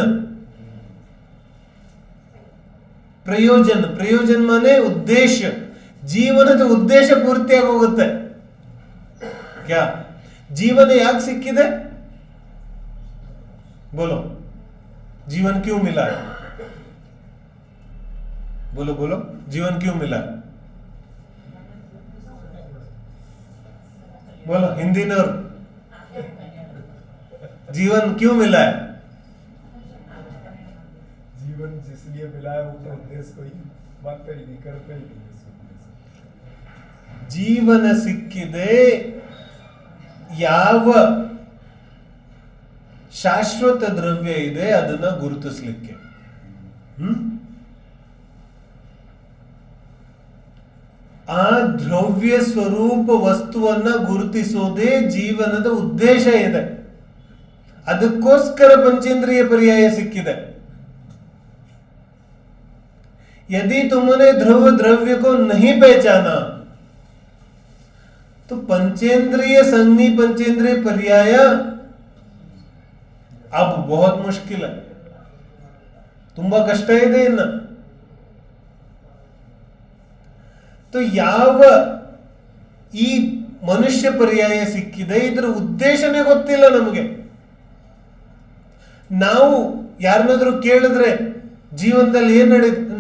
ಪ್ರಯೋಜನ, ಪ್ರಯೋಜನ ಮಾನೆ ಉದ್ದೇಶ. ಜೀವನದ ಉದ್ದೇಶ ಪೂರ್ತಿಯಾಗಿ ಹೋಗುತ್ತೆ. ಕ್ಯಾ ಜೀವನ ಯಾಕೆ ಸಿಕ್ಕಿದೆ? बोलो, जीवन क्यों मिला है? बोलो बोलो, जीवन क्यों मिला? बोलो हिंदी में. जीवन क्यों मिला है? जीवन जिसलिए मिला है वो तो उद्देश्य कोई बात ही नहीं करते ही नहीं. ಜೀವನ ಸಿಕ್ಕಿದೆ ಯಾವ ಶಾಶ್ವತ ದ್ರವ್ಯ ಇದೆ ಅದನ್ನ ಗುರುತಿಸಲಿಕ್ಕೆ. ಆ ದ್ರವ್ಯ ಸ್ವರೂಪ ವಸ್ತುವನ್ನ ಗುರುತಿಸೋದೇ ಜೀವನದ ಉದ್ದೇಶ ಇದೆ. ಅದಕ್ಕೋಸ್ಕರ ಪಂಚೇಂದ್ರಿಯ ಪರ್ಯಾಯ ಸಿಕ್ಕಿದೆ. यदि तुमने ध्रुव द्रव्य को नहीं पहचाना तो पंचेंद्रिय संज्ञी पंचेंद्रिय पर्याय अब बहुत मुश्किल है. ತುಂಬಾ ಕಷ್ಟ ಇದೆ ಇನ್ನ. तो ಯಾವ ಈ ಮನುಷ್ಯ ಪರ್ಯಾಯ ಸಿಕ್ಕಿದೆ, ಇದರ ಉದ್ದೇಶನೇ ಗೊತ್ತಿಲ್ಲ ನಮಗೆ. ನಾವು ಯಾರನ್ನಾದ್ರೂ ಕೇಳಿದ್ರೆ ಜೀವನದಲ್ಲಿ ಏನ್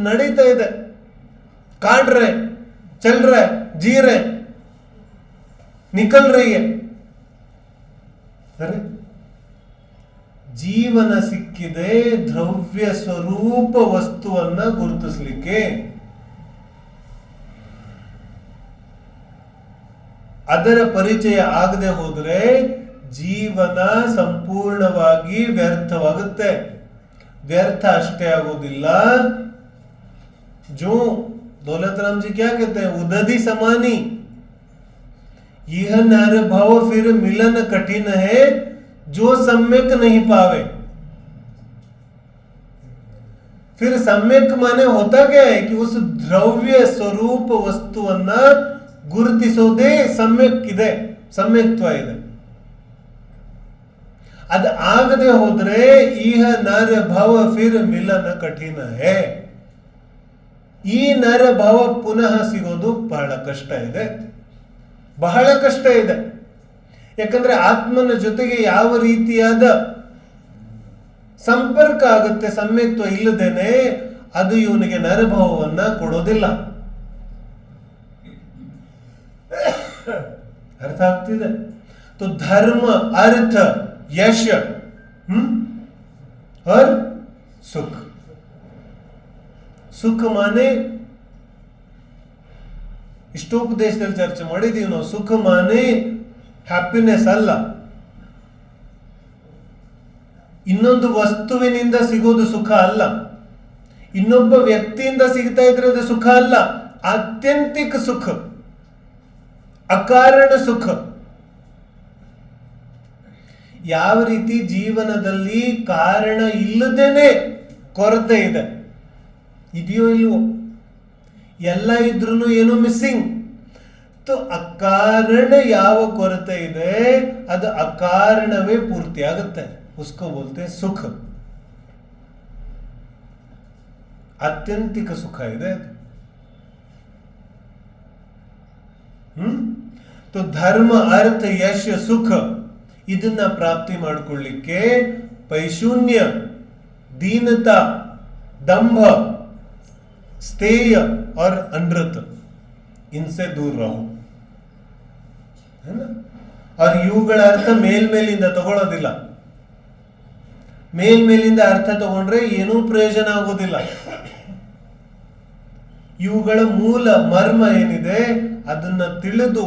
ನಡೀತಾ ಇದೆ, ಕಾಡ್ರೆ ಚಲ್ರೆ ಜೀರೆ ನಿಕಲ್ ರही है, ಅರೆ ಜೀವನ ಸಿಕ್ಕಿದೆ ದ್ರವ್ಯ ಸ್ವರೂಪ ವಸ್ತುವನ್ನ ಗುರುತಿಸ್ಲಿಕ್ಕೆ. ಅದರ ಪರಿಚಯ ಆಗದೆ ಹೋದ್ರೆ ಜೀವನ ಸಂಪೂರ್ಣವಾಗಿ ವ್ಯರ್ಥವಾಗುತ್ತೆ. व्यर्थ अष्टे आगोदिಲ್ಲ. जो दौलत राम जी क्या कहते हैं, उदधि समानी, यह नर भाव फिर मिलन कठिन है, जो सम्यक नहीं पावे. फिर सम्यक माने होता क्या है कि उस द्रव्य स्वरूप वस्तुवನ್ನ ಗುರುತಿಸೋದೇ ಸಮ್ಯಕ್ ಇದೆ, ಸಮ್ಯಕ್ತ್ವ ಇದೆ. ಅದು ಆಗದೆ ಹೋದ್ರೆ ಈಹ ನರ ಭವ ಫಿರ್ ಮಿಲನ ಕಠಿಣ ಹೇ. ಈ ನರ ಭಾವ ಪುನಃ ಸಿಗೋದು ಬಹಳ ಕಷ್ಟ ಇದೆ, ಬಹಳ ಕಷ್ಟ ಇದೆ. ಯಾಕಂದ್ರೆ ಆತ್ಮನ ಜೊತೆಗೆ ಯಾವ ರೀತಿಯಾದ ಸಂಪರ್ಕ ಆಗುತ್ತೆ ಸಮ್ಯಕ್ತ್ವ ಇಲ್ಲದೇನೆ ಅದು ಇವನಿಗೆ ನರಭಾವವನ್ನ ಕೊಡೋದಿಲ್ಲ. अर्थ ಆಗ್ತಿದೆ. तो धर्म अर्थ यश और सुख. ಸುಖ ಮಾನೆ ಇಷ್ಟೋಪದೇಶದಲ್ಲಿ ಚರ್ಚೆ ಮಾಡಿದೀವಿ ನಾವು. ಸುಖ ಮಾನೆ ಹ್ಯಾಪಿನೆಸ್ ಅಲ್ಲ, ಇನ್ನೊಂದು ವಸ್ತುವಿನಿಂದ ಸಿಗೋದು ಸುಖ ಅಲ್ಲ, ಇನ್ನೊಬ್ಬ ವ್ಯಕ್ತಿಯಿಂದ ಸಿಗ್ತಾ ಇದ್ರೆ ಅದು ಸುಖ ಅಲ್ಲ. ಆತ್ಯಂತಿಕ ಸುಖ, ಅಕಾರಣ ಸುಖ. ಯಾವ ರೀತಿ ಜೀವನದಲ್ಲಿ ಕಾರಣ ಇಲ್ಲದೇನೆ ಕೊರತೆ ಇದೆ, ಇದೆಯೋ ಇಲ್ವೋ, ಎಲ್ಲ ಇದ್ರೂ ಏನೋ ಮಿಸ್ಸಿಂಗ್. ಅಕಾರಣ ಯಾವ ಕೊರತೆ ಇದೆ ಅದು ಅಕಾರಣವೇ ಪೂರ್ತಿ ಆಗುತ್ತೆ. ಉಸ್ಕೋ ಬೋಲ್ತೆ ಸುಖ, ಆತ್ಯಂತಿಕ ಸುಖ ಇದೆ. तो धर्म अर्थ यश सुख ಇದನ್ನ ಪ್ರಾಪ್ತಿ ಮಾಡಿಕೊಳ್ಳಿಕ್ಕೆ ಪೈಶೂನ್ಯ, दीनता, दंभ, स्थेय और अनृत, इनसे दूर रहो, है ना. और ಇವುಗಳ ಅರ್ಥ ಮೇಲ್ಮೇಲಿಂದ ತಗೊಳ್ಳೋದಿಲ್ಲ. ಮೇಲ್ಮೇಲಿಂದ ಅರ್ಥ ತಗೊಂಡ್ರೆ ಏನೂ ಪ್ರಯೋಜನ ಆಗೋದಿಲ್ಲ. ಇವುಗಳ ಮೂಲ ಮರ್ಮ ಏನಿದೆ ಅದನ್ನ ತಿಳಿದು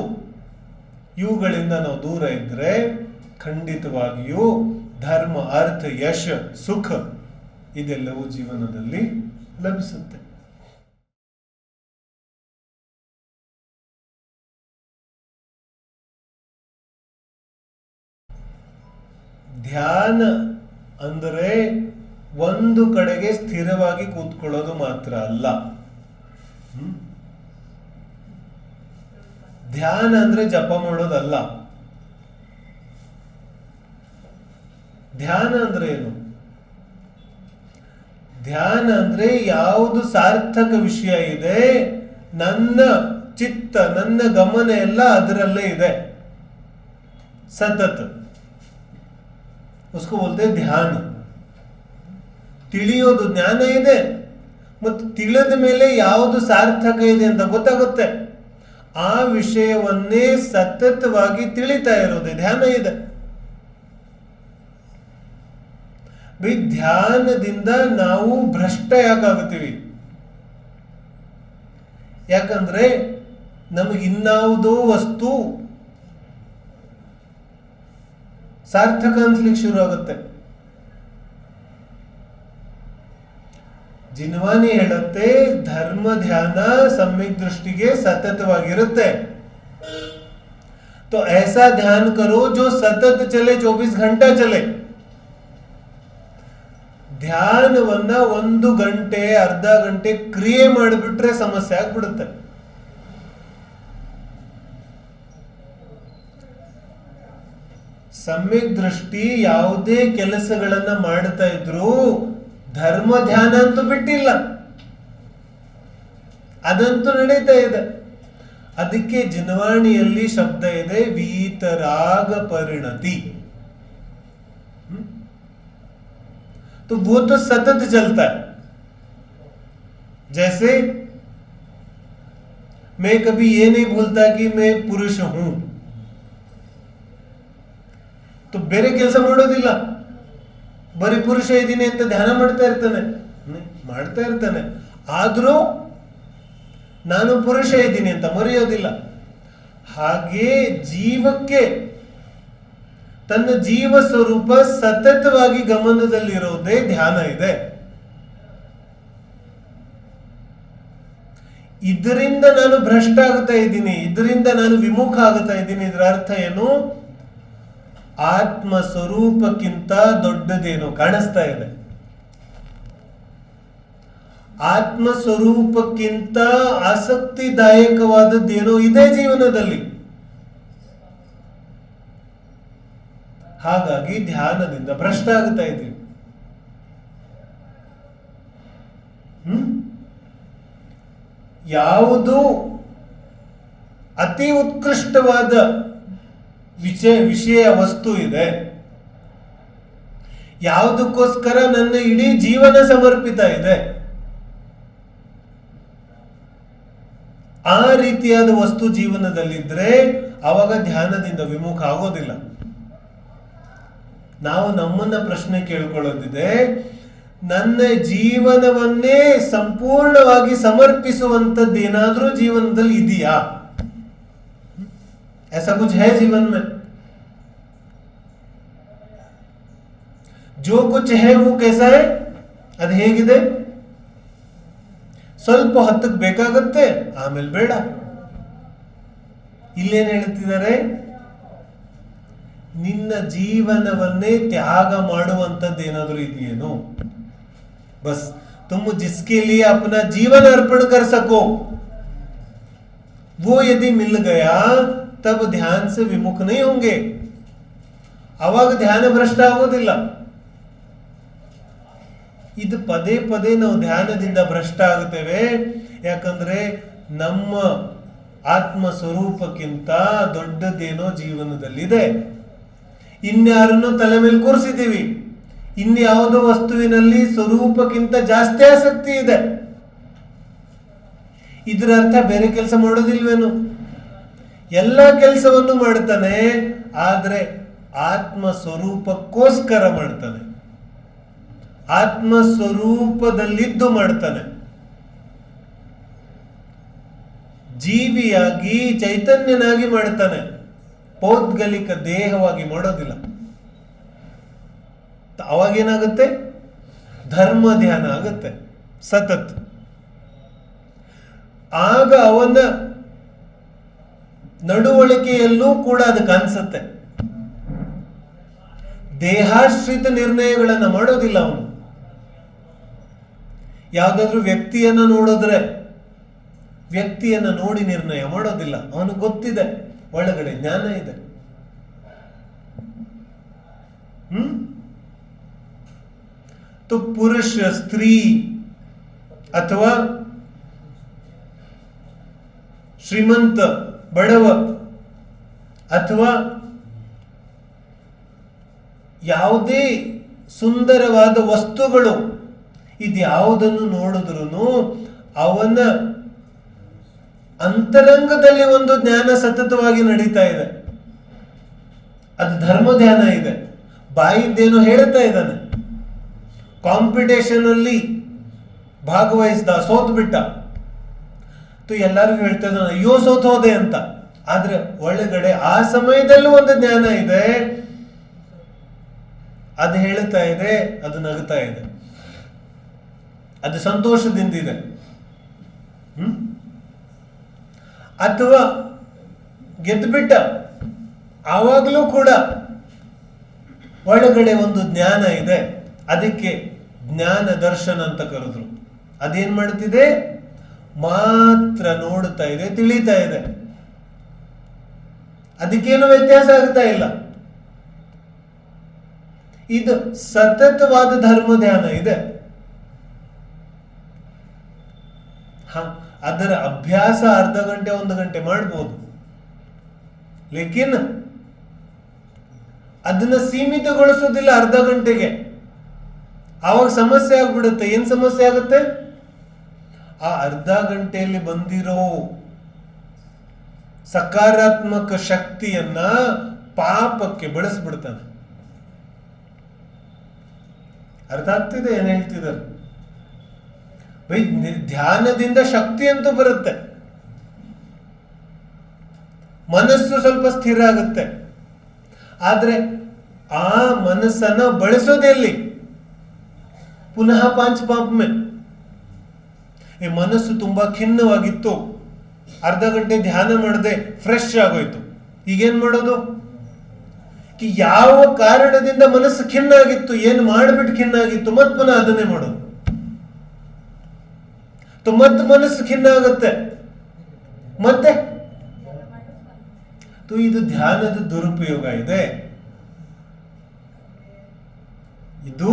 ಇವುಗಳಿಂದ ನಾವು ದೂರ ಇದ್ರೆ ಖಂಡಿತವಾಗಿಯೂ ಧರ್ಮ, ಅರ್ಥ, ಯಶ, ಸುಖ ಇದೆಲ್ಲವೂ ಜೀವನದಲ್ಲಿ ಲಭಿಸುತ್ತೆ. ಧ್ಯಾನ ಅಂದರೆ ಒಂದು ಕಡೆಗೆ ಸ್ಥಿರವಾಗಿ ಕೂತ್ಕೊಳ್ಳೋದು ಮಾತ್ರ ಅಲ್ಲ. ಧ್ಯಾನ ಅಂದ್ರೆ ಜಪ ಮಾಡೋದಲ್ಲ. ಧ್ಯಾನ ಅಂದ್ರೆ ಏನು? ಧ್ಯಾನ ಅಂದ್ರೆ ಯಾವುದು ಸಾರ್ಥಕ ವಿಷಯ ಇದೆ, ನನ್ನ ಚಿತ್ತ, ನನ್ನ ಗಮನ ಎಲ್ಲ ಅದರಲ್ಲೇ ಇದೆ, ಸತತ, ಉಸ್ಕೋ ಬೋಲ್ತೆ ಧ್ಯಾನ. ತಿಳಿಯೋದು ಜ್ಞಾನ ಇದೆ, ಮತ್ತು ತಿಳಿದ ಮೇಲೆ ಯಾವುದು ಸಾರ್ಥಕ ಇದೆ ಅಂತ ಗೊತ್ತಾಗುತ್ತೆ. ಆ ವಿಷಯವನ್ನೇ ಸತತವಾಗಿ ತಿಳಿತಾ ಇರೋದೇ ಧ್ಯಾನ ಇದೆ. ಧ್ಯಾನದಿಂದ ನಾವು ಭ್ರಷ್ಟ ಯಾಕಾಗುತ್ತೀವಿ? ಯಾಕಂದ್ರೆ ನಮಗೆ ಇನ್ನಾವುದೋ ವಸ್ತು ಸಾರ್ಥಕ ಅನ್ಸ್ಲಿಕ್ಕೆ ಶುರು ಆಗುತ್ತೆ. ಜಿನ್ವಾನಿ ಹೇಳುತ್ತೆ, ಧರ್ಮ ಧ್ಯಾನ सम्यक दृष्टिಗೆ ಸತತವಾಗಿರುತ್ತೆ. तो ऐसा ध्यान करो जो सतत चले, 24 घंटा चले. ಧ್ಯಾನವನ್ನ 1 ಗಂಟೆ, ಅರ್ಧ ಗಂಟೆ ಕ್ರಿಯೆ ಮಾಡಿಬಿಟ್ರೆ ಸಮಸ್ಯೆ ಆಗ್ಬಿಡುತ್ತೆ. सम्यक ದೃಷ್ಟಿ ಯಾವುದೇ ಕೆಲಸಗಳನ್ನ ಮಾಡ್ತಾ ಇದ್ರು ಧರ್ಮ ಧ್ಯಾನ ಅಂತೂ ಬಿಟ್ಟಿಲ್ಲ, ಅದಂತೂ ನಡೀತಾ ಇದೆ. ಅದಕ್ಕೆ ಜಿನವಾಣಿಯಲ್ಲಿ ಶಬ್ದ ಇದೆ वीतराग परिणति। तो वो तो सतत चलता है। जैसे मैं कभी ये नहीं भूलता कि मैं पुरुष हूं, तो ಬೇರೆ ಕೆಲಸ ಮಾಡೋದಿಲ್ಲ, ಬರೀ ಪುರುಷ ಇದ್ದೀನಿ ಅಂತ ಧ್ಯಾನ ಮಾಡ್ತಾ ಇರ್ತಾನೆ, ಮಾಡ್ತಾ ಇರ್ತಾನೆ, ಆದ್ರೂ ನಾನು ಪುರುಷ ಇದ್ದೀನಿ ಅಂತ ಮರೆಯೋದಿಲ್ಲ. ಹಾಗೆ ಜೀವಕ್ಕೆ ತನ್ನ ಜೀವ ಸ್ವರೂಪ ಸತತವಾಗಿ ಗಮನದಲ್ಲಿರೋದೇ ಧ್ಯಾನ ಇದೆ. ಇದರಿಂದ ನಾನು ಭ್ರಷ್ಟ ಆಗ್ತಾ ಇದ್ದೀನಿ, ಇದರಿಂದ ನಾನು ವಿಮುಖ ಆಗ್ತಾ ಇದ್ದೀನಿ. ಇದರ ಅರ್ಥ ಏನು? ಆತ್ಮ ಸ್ವರೂಪಕ್ಕಿಂತ ದೊಡ್ಡದೇನೋ ಕಾಣಿಸ್ತಾ ಇದೆ. ಆತ್ಮ ಸ್ವರೂಪಕ್ಕಿಂತ ಆಸಕ್ತಿದಾಯಕವಾದದ್ದೇನೋ ಇದೆ ಜೀವನದಲ್ಲಿ. ಹಾಗಾಗಿ ಧ್ಯಾನದಿಂದ ಭ್ರಷ್ಟ ಆಗ್ತಾ ಇದ್ದೀವಿ. ಯಾವುದು ಅತಿ ಉತ್ಕೃಷ್ಟವಾದ ವಿಷಯ ವಸ್ತು ಇದೆ, ಯಾವುದಕ್ಕೋಸ್ಕರ ನನ್ನ ಇಡೀ ಜೀವನ ಸಮರ್ಪಿತ ಇದೆ, ಆ ರೀತಿಯಾದ ವಸ್ತು ಜೀವನದಲ್ಲಿದ್ರೆ ಅವಾಗ ಧ್ಯಾನದಿಂದ ವಿಮುಖ ಆಗೋದಿಲ್ಲ. ನಾವು ನಮ್ಮನ್ನ ಪ್ರಶ್ನೆ ಕೇಳ್ಕೊಳ್ಳೋದಿದೆ, ನನ್ನ ಜೀವನವನ್ನೇ ಸಂಪೂರ್ಣವಾಗಿ ಸಮರ್ಪಿಸುವಂತದ್ದೇನಾದ್ರೂ ಜೀವನದಲ್ಲಿ ಇದೆಯಾ? ऐसा कुछ है जीवन में? जो कुछ है वो कैसा है? ಅದು ಹೇಗಿದೆ? ಸ್ವಲ್ಪ ಹೊತ್ತಕ್ಕೆ ಬೇಕಾಗುತ್ತೆ, ಆಮೇಲೆ ಬೇಡ. ಇಲ್ಲೇನ್ ಹೇಳ್ತಿದ್ದಾರೆ? ನಿನ್ನ ಜೀವನವನ್ನೇ ತ್ಯಾಗ ಮಾಡುವಂತದ್ದು ಏನಾದ್ರೂ ಇದೆಯೇನು? ಬಸ್ तुम जिसके लिए अपना जीवन अर्पण कर सको वो यदि मिल गया तब ध्यान से विमुख नहीं होंगे. ಅವಾಗ ಧ್ಯಾನ ಭ್ರಷ್ಟ ಆಗೋದಿಲ್ಲ. ಇದು ಪದೇ ಪದೇ ನಾವು ಧ್ಯಾನದಿಂದ ಭ್ರಷ್ಟ ಆಗುತ್ತೇವೆ. ಯಾಕಂದ್ರೆ ನಮ್ಮ ಆತ್ಮ ಸ್ವರೂಪಕ್ಕಿಂತ ದೊಡ್ಡದೇನೋ ಜೀವನದಲ್ಲಿದೆ. ಇನ್ಯಾರನ್ನು ತಲೆ ಮೇಲೆ ಕೂರಿಸಿದ್ದೀವಿ, ಇನ್ಯಾವುದೋ ವಸ್ತುವಿನಲ್ಲಿ ಸ್ವರೂಪಕ್ಕಿಂತ ಜಾಸ್ತಿ ಆಸಕ್ತಿ ಇದೆ. ಇದರ ಅರ್ಥ ಬೇರೆ ಕೆಲಸ ಮಾಡೋದಿಲ್ವೇನು? ಎಲ್ಲ ಕೆಲಸವನ್ನು ಮಾಡ್ತಾನೆ, ಆದ್ರೆ ಆತ್ಮ ಸ್ವರೂಪಕ್ಕೋಸ್ಕರ ಮಾಡ್ತಾನೆ, ಆತ್ಮ ಸ್ವರೂಪದಲ್ಲಿದ್ದು ಮಾಡ್ತಾನೆ. ಜೀವಿಯಾಗಿ ಚೈತನ್ಯನಾಗಿ ಮಾಡ್ತಾನೆ, ಪೌದ್ಗಲಿಕ ದೇಹವಾಗಿ ಮಾಡೋದಿಲ್ಲ. ಅವಾಗೇನಾಗುತ್ತೆ? ಧರ್ಮ ಧ್ಯಾನ ಆಗುತ್ತೆ ಸತತ್. ಆಗ ಅವನ ನಡವಳಿಕೆಯಲ್ಲೂ ಕೂಡ ಅದು ಕಾಣಿಸುತ್ತೆ. ದೇಹಾಶ್ರಿತ ನಿರ್ಣಯಗಳನ್ನು ಮಾಡೋದಿಲ್ಲ ಅವನು. ಯಾವುದಾದ್ರೂ ವ್ಯಕ್ತಿಯನ್ನ ನೋಡಿದ್ರೆ ವ್ಯಕ್ತಿಯನ್ನ ನೋಡಿ ನಿರ್ಣಯ ಮಾಡೋದಿಲ್ಲ. ಅವನು ಗೊತ್ತಿದೆ, ಒಳಗಡೆ ಜ್ಞಾನ ಇದೆ. तो पुरुष स्त्री ಅಥವಾ ಶ್ರೀಮಂತ ಬಡವ ಅಥವಾ ಯಾವುದೇ ಸುಂದರವಾದ ವಸ್ತುಗಳು, ಇದ್ಯಾವುದನ್ನು ನೋಡಿದ್ರು ಅವನ ಅಂತರಂಗದಲ್ಲಿ ಒಂದು ಜ್ಞಾನ ಸತತವಾಗಿ ನಡೀತಾ ಇದೆ. ಅದು ಧರ್ಮ ಧ್ಯಾನ ಇದೆ. ಬಾಯಿಂದೇನೋ ಹೇಳ್ತಾ ಇದ್ದಾನೆ. ಕಾಂಪಿಟೇಷನ್ ಅಲ್ಲಿ ಭಾಗವಹಿಸಿದ, ಸೋತ್ ಬಿಟ್ಟ, ಎಲ್ಲರಿಗೂ ಹೇಳ್ತಾ ಇದ್ದಾನೆ ಅಯ್ಯೋ ಸೋತ್ ಹೋದೆ ಅಂತ. ಆದ್ರೆ ಒಳಗಡೆ ಆ ಸಮಯದಲ್ಲೂ ಒಂದು ಜ್ಞಾನ ಇದೆ. ಅದು ಹೇಳ್ತಾ ಇದೆ, ಅದು ನಗುತ್ತಾ ಇದೆ, ಅದು ಸಂತೋಷದಿಂದಿದೆ. ಅಥವಾ ಗೆದ್ದುಬಿಟ್ಟ, ಆವಾಗಲೂ ಕೂಡ ಒಳಗಡೆ ಒಂದು ಜ್ಞಾನ ಇದೆ. ಅದಕ್ಕೆ ಜ್ಞಾನ ದರ್ಶನ ಅಂತ ಕರೆದ್ರು. ಅದೇನ್ ಮಾಡ್ತಿದೆ? ಮಾತ್ರ ನೋಡ್ತಾ ಇದೆ, ತಿಳಿತಾ ಇದೆ. ಅದಕ್ಕೇನು ವ್ಯತ್ಯಾಸ ಆಗ್ತಾ ಇಲ್ಲ. ಇದು ಸತತವಾದ ಧರ್ಮ ಧ್ಯಾನ ಇದೆ. ಅದರ ಅಭ್ಯಾಸ ಅರ್ಧ ಗಂಟೆ 1 ಗಂಟೆ ಮಾಡ್ಬೋದು. ಲೇಕಿನ್ ಅದನ್ನ ಸೀಮಿತಗೊಳಿಸೋದಿಲ್ಲ ಅರ್ಧ ಗಂಟೆಗೆ. ಆವಾಗ ಸಮಸ್ಯೆ ಆಗ್ಬಿಡುತ್ತೆ. ಏನ್ ಸಮಸ್ಯೆ ಆಗುತ್ತೆ? ಆ ಅರ್ಧ ಗಂಟೆಯಲ್ಲಿ ಬಂದಿರೋ ಸಕಾರಾತ್ಮಕ ಶಕ್ತಿಯನ್ನ ಪಾಪಕ್ಕೆ ಬಳಸ್ಬಿಡ್ತಾನೆ. ಅರ್ಥ ಆಗ್ತಿದೆ ಏನ್ ಹೇಳ್ತಿದ್ದಾರೆ? ಬೈ ಧ್ಯಾನದಿಂದ ಶಕ್ತಿ ಅಂತೂ ಬರುತ್ತೆ, ಮನಸ್ಸು ಸ್ವಲ್ಪ ಸ್ಥಿರ ಆಗುತ್ತೆ. ಆದ್ರೆ ಆ ಮನಸ್ಸನ್ನ ಬಳಸೋದೆಲ್ಲಿ? ಪುನಃ 5 ಪಾಪ ಮೇ. ಈ ಮನಸ್ಸು ತುಂಬಾ ಖಿನ್ನವಾಗಿತ್ತು, ಅರ್ಧ ಗಂಟೆ ಧ್ಯಾನ ಮಾಡದೆ ಫ್ರೆಶ್ ಆಗೋಯ್ತು. ಈಗೇನ್ ಮಾಡೋದು? ಯಾವ ಕಾರಣದಿಂದ ಮನಸ್ಸು ಖಿನ್ನಾಗಿತ್ತು, ಏನ್ ಮಾಡ್ಬಿಟ್ಟು ಖಿನ್ನಾಗಿತ್ತು, ಮತ್ ಪುನಃ ಅದನ್ನೇ ಮಾಡೋದು. ಮತ್ತೆ ಮನಸ್ಸು ಖಿನ್ನ ಆಗುತ್ತೆ. ಮತ್ತೆ ಇದು ಧ್ಯಾನದ ದುರುಪಯೋಗ ಇದೆ. ಇದು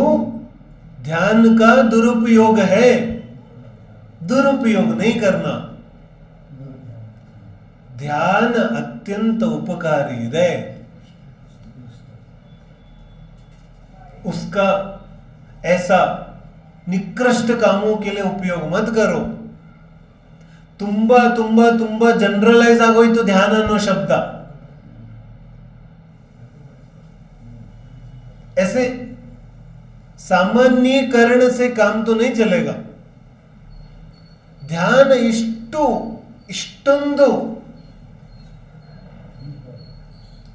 ध्यान का दुरुपयोग है, दुरुपयोग नहीं करना. ध्यान अत्यंत उपकारी है. उसका ऐसा निकृष्ट कामों के लिए उपयोग मत करो. ತುಂಬಾ ತುಂಬಾ ತುಂಬಾ ಜನರಲೈಸ್ ಆಗೋಯ್ತು ಧ್ಯಾನ ಅನ್ನೋ ಶಬ್ದ. ऐसे सामान्यीकरण से काम तो नहीं चलेगा. ಧ್ಯಾನ ಇಷ್ಟೊಂದು